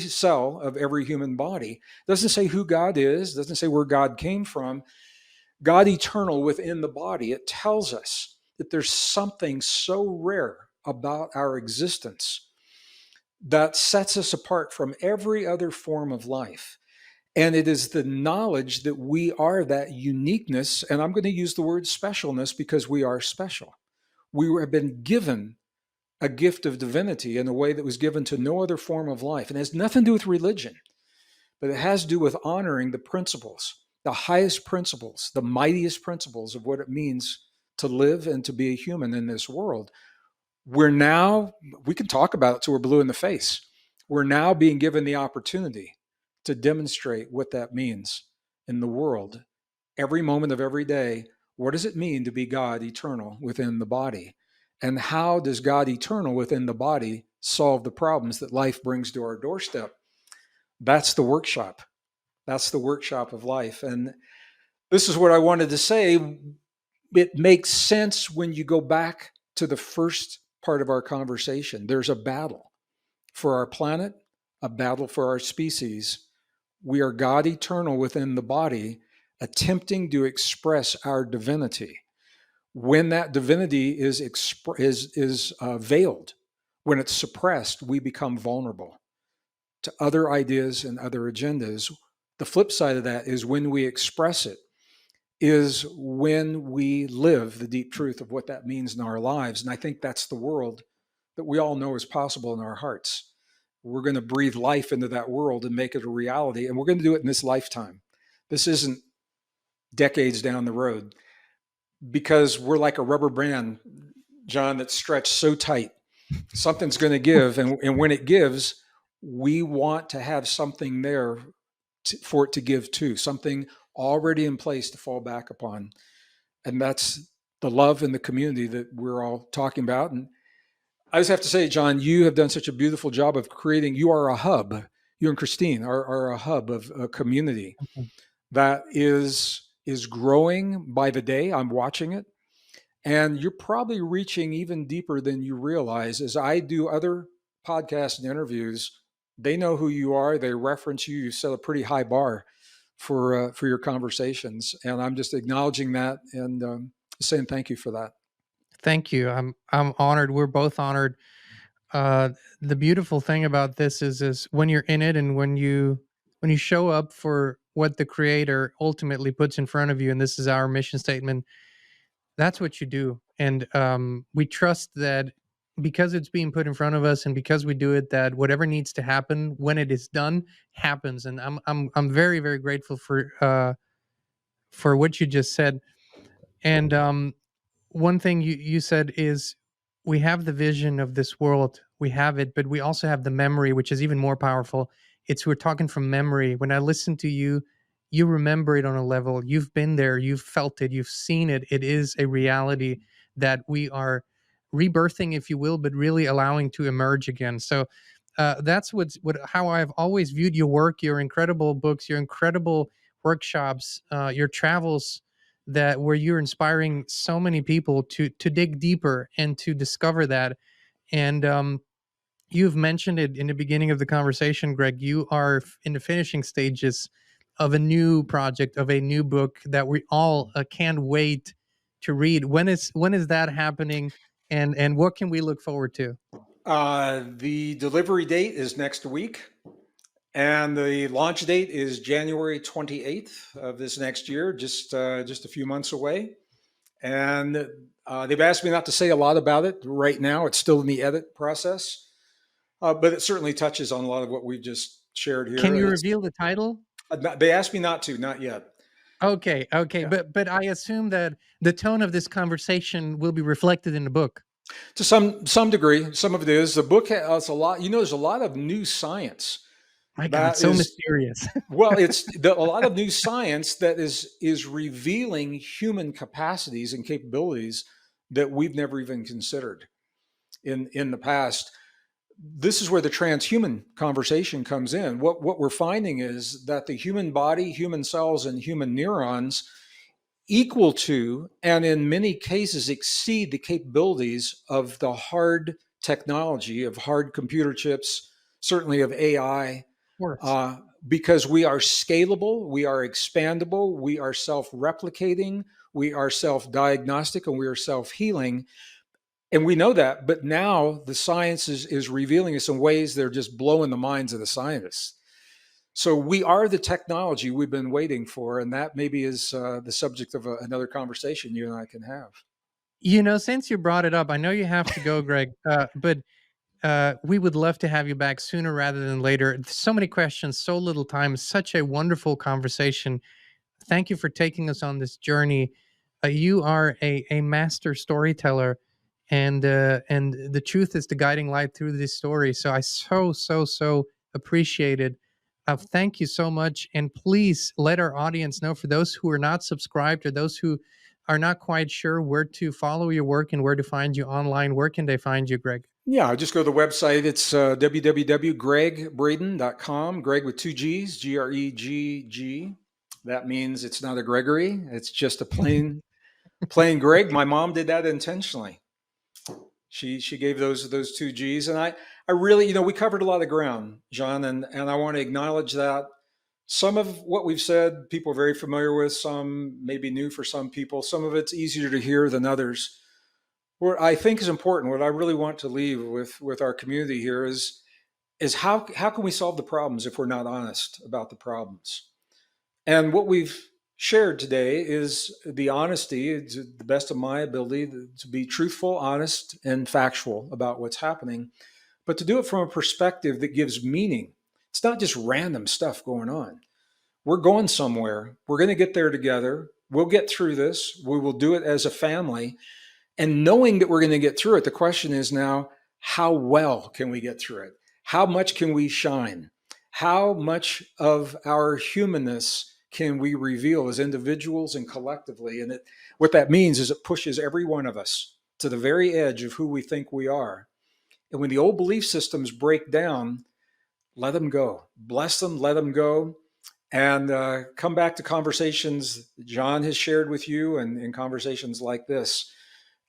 cell of every human body. It doesn't say who God is, doesn't say where God came from. God eternal within the body. It tells us that there's something so rare about our existence that sets us apart from every other form of life. And it is the knowledge that we are that uniqueness. And I'm going to use the word specialness because we are special. We have been given a gift of divinity in a way that was given to no other form of life. And it has nothing to do with religion, but it has to do with honoring the principles, the highest principles, the mightiest principles of what it means to live and to be a human in this world. We can talk about it till we're blue in the face. We're now being given the opportunity to demonstrate what that means in the world. Every moment of every day, what does it mean to be God eternal within the body? And how does God eternal within the body solve the problems that life brings to our doorstep? That's the workshop. That's the workshop of life. And this is what I wanted to say. It makes sense when you go back to the first part of our conversation. There's a battle for our planet, a battle for our species. We are God eternal within the body, attempting to express our divinity. When that divinity is veiled, when it's suppressed, we become vulnerable to other ideas and other agendas. The flip side of that is when we express it, is when we live the deep truth of what that means in our lives. And I think that's the world that we all know is possible in our hearts. We're going to breathe life into that world and make it a reality. And we're going to do it in this lifetime. This isn't decades down the road, because we're like a rubber band, John, that's stretched so tight. Something's going to give. And when it gives, we want to have something there for it to give to, something already in place to fall back upon. And that's the love and the community that we're all talking about. And I just have to say, John, you have done such a beautiful job of creating, you are a hub. You and Christine are a hub of a community that is growing by the day. I'm watching it. And you're probably reaching even deeper than you realize. As I do other podcasts and interviews, they know who you are. They reference you. You set a pretty high bar for your conversations, and I'm just acknowledging that and saying thank you for that. Thank you. I'm honored. We're both honored. The beautiful thing about this is when you're in it, and when you show up for what the creator ultimately puts in front of you, and this is our mission statement, that's what you do. And we trust that because it's being put in front of us and because we do it, that whatever needs to happen when it is done happens. And I'm very, very grateful for what you just said. And one thing you said is, we have the vision of this world, we have it, but we also have the memory, which is even more powerful. We're talking from memory. When I listen to you, you remember it on a level. You've been there, you've felt it, you've seen it. It is a reality that we are rebirthing, if you will, but really allowing to emerge again. So that's how I've always viewed your work, your incredible books, your incredible workshops, your travels, that where you're inspiring so many people to dig deeper and to discover that. And you've mentioned it in the beginning of the conversation, Greg. You are in the finishing stages of a new project, of a new book that we all can't wait to read. When is that happening, and what can we look forward to? The delivery date is next week, and the launch date is January 28th of this next year, just a few months away. And they've asked me not to say a lot about it right now. It's still in the edit process, but it certainly touches on a lot of what we've just shared here. Can you reveal the title? They asked me not to, not yet. Okay, Yeah. but I assume that the tone of this conversation will be reflected in the book. To some degree, some of it is. The book has a lot. There's a lot of new science My God, that so is mysterious. well. A lot of new science that is revealing human capacities and capabilities that we've never even considered in the past. This is where the transhuman conversation comes in. What we're finding is that the human body, human cells, and human neurons equal to, and in many cases exceed, the capabilities of the hard technology, of hard computer chips, certainly of AI, Of course. because we are scalable, we are expandable, we are self-replicating, we are self-diagnostic, and we are self-healing. And we know that, but now the science is revealing us in ways that are just blowing the minds of the scientists. So we are the technology we've been waiting for, and that maybe is the subject of another conversation you and I can have. Since you brought it up, I know you have to go, Greg, but we would love to have you back sooner rather than later. So many questions, so little time, such a wonderful conversation. Thank you for taking us on this journey. You are a master storyteller, and the truth is the guiding light through this story. So I so appreciate it. Thank you so much, and please let our audience know, for those who are not subscribed or those who are not quite sure where to follow your work and where to find you online. Where can they find you, Greg? Yeah, just go to the website. It's www.greggbraden.com. Greg with two G's, Gregg. That means it's not a Gregory. It's just a plain Greg. My mom did that intentionally. She gave those two G's, and I really, we covered a lot of ground, John, and I want to acknowledge that. Some of what we've said, people are very familiar with, some may be new for some people. Some of it's easier to hear than others. What I think is important, what I really want to leave with our community here is how can we solve the problems if we're not honest about the problems? And what we've shared today is the honesty, to the best of my ability, to be truthful, honest, and factual about what's happening, but to do it from a perspective that gives meaning. It's not just random stuff going on. We're going somewhere. We're going to get there together. We'll get through this. We will do it as a family. And knowing that we're going to get through it, the question is now, how well can we get through it? How much can we shine? How much of our humanness can we reveal as individuals and collectively? And what that means is it pushes every one of us to the very edge of who we think we are. And when the old belief systems break down, let them go. Bless them, let them go. And come back to conversations John has shared with you and in conversations like this.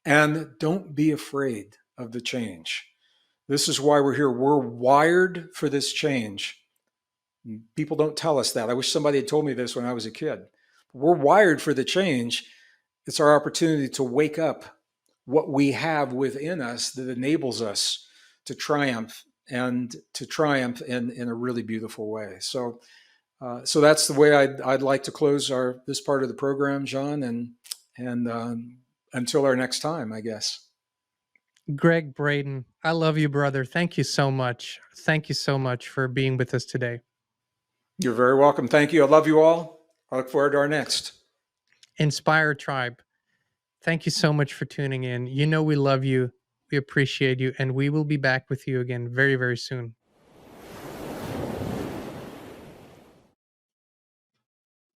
And don't be afraid of the change. This is why we're here. We're wired for this change. People don't tell us that. I wish somebody had told me this when I was a kid. We're wired for the change. It's our opportunity to wake up what we have within us that enables us to triumph and to triumph in a really beautiful way. So that's the way I'd like to close this part of the program, John, and until our next time, I guess. Gregg Braden, I love you, brother. Thank you so much. Thank you so much for being with us today. You're very welcome. Thank you. I love you all. I look forward to our next. Inspire Tribe, thank you so much for tuning in. You know we love you, we appreciate you, and we will be back with you again very, very soon.